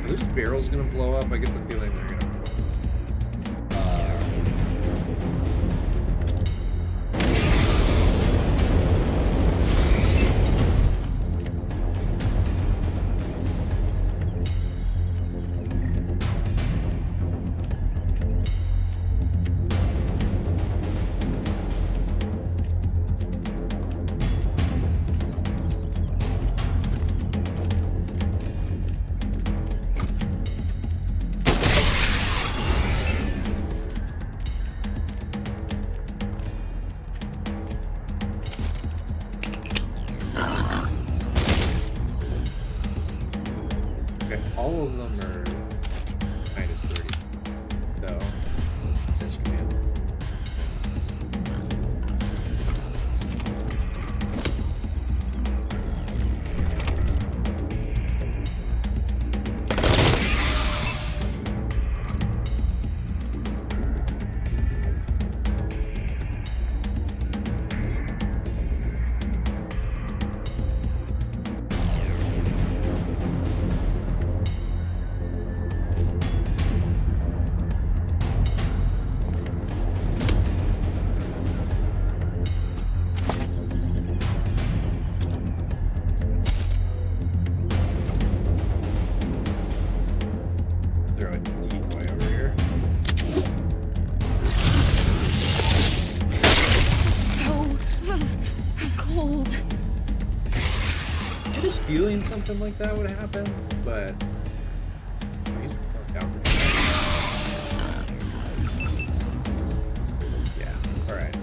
Are those barrels gonna blow up? I get the feeling they're gonna blow up. All of them are minus 30. So, this can handle. Feeling something like that would happen, but he's down for yeah, alright.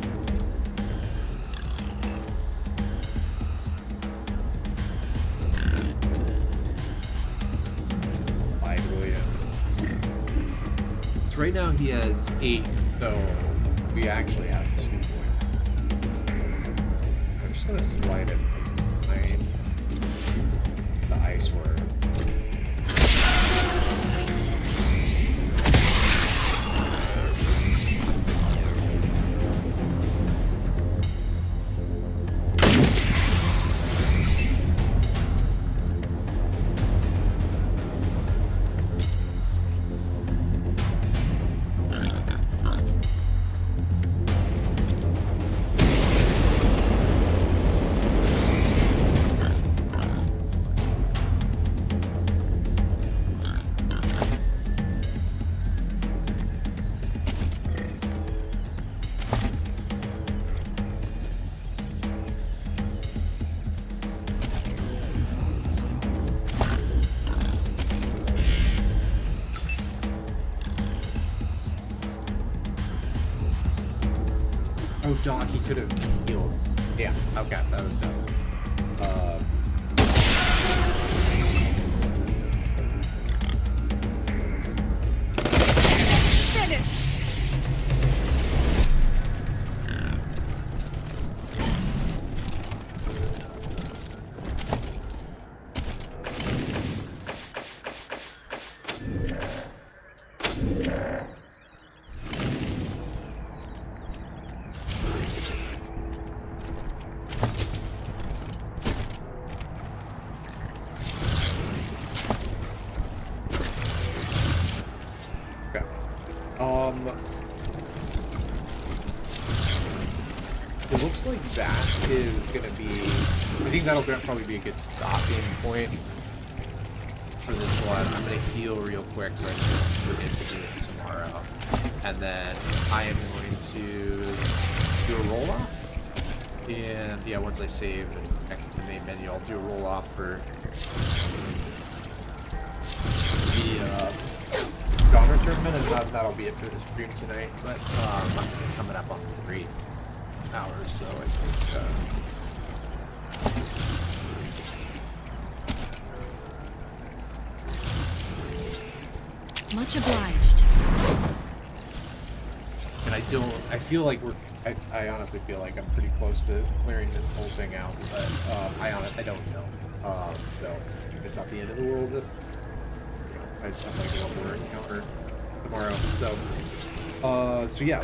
William. So right now he has 8, so we actually have 2 points. I'm just gonna slide it behind the ice worm. Oh, Doc, he could have healed. Yeah, okay, that was done. It looks like that is gonna be. I think that'll probably be a good stopping point for this one. I'm gonna heal real quick so I can forget to do it tomorrow, and then I am going to do a roll off. And yeah, once I save and exit the main menu, I'll do a roll off for the Donner tournament, and that'll be it for the stream tonight. But I'm coming up on 3 hours, so I think Much obliged. and I feel like I honestly feel like I'm pretty close to clearing this whole thing out, but I don't know. So it's not the end of the world if I have like one more encounter tomorrow. So yeah,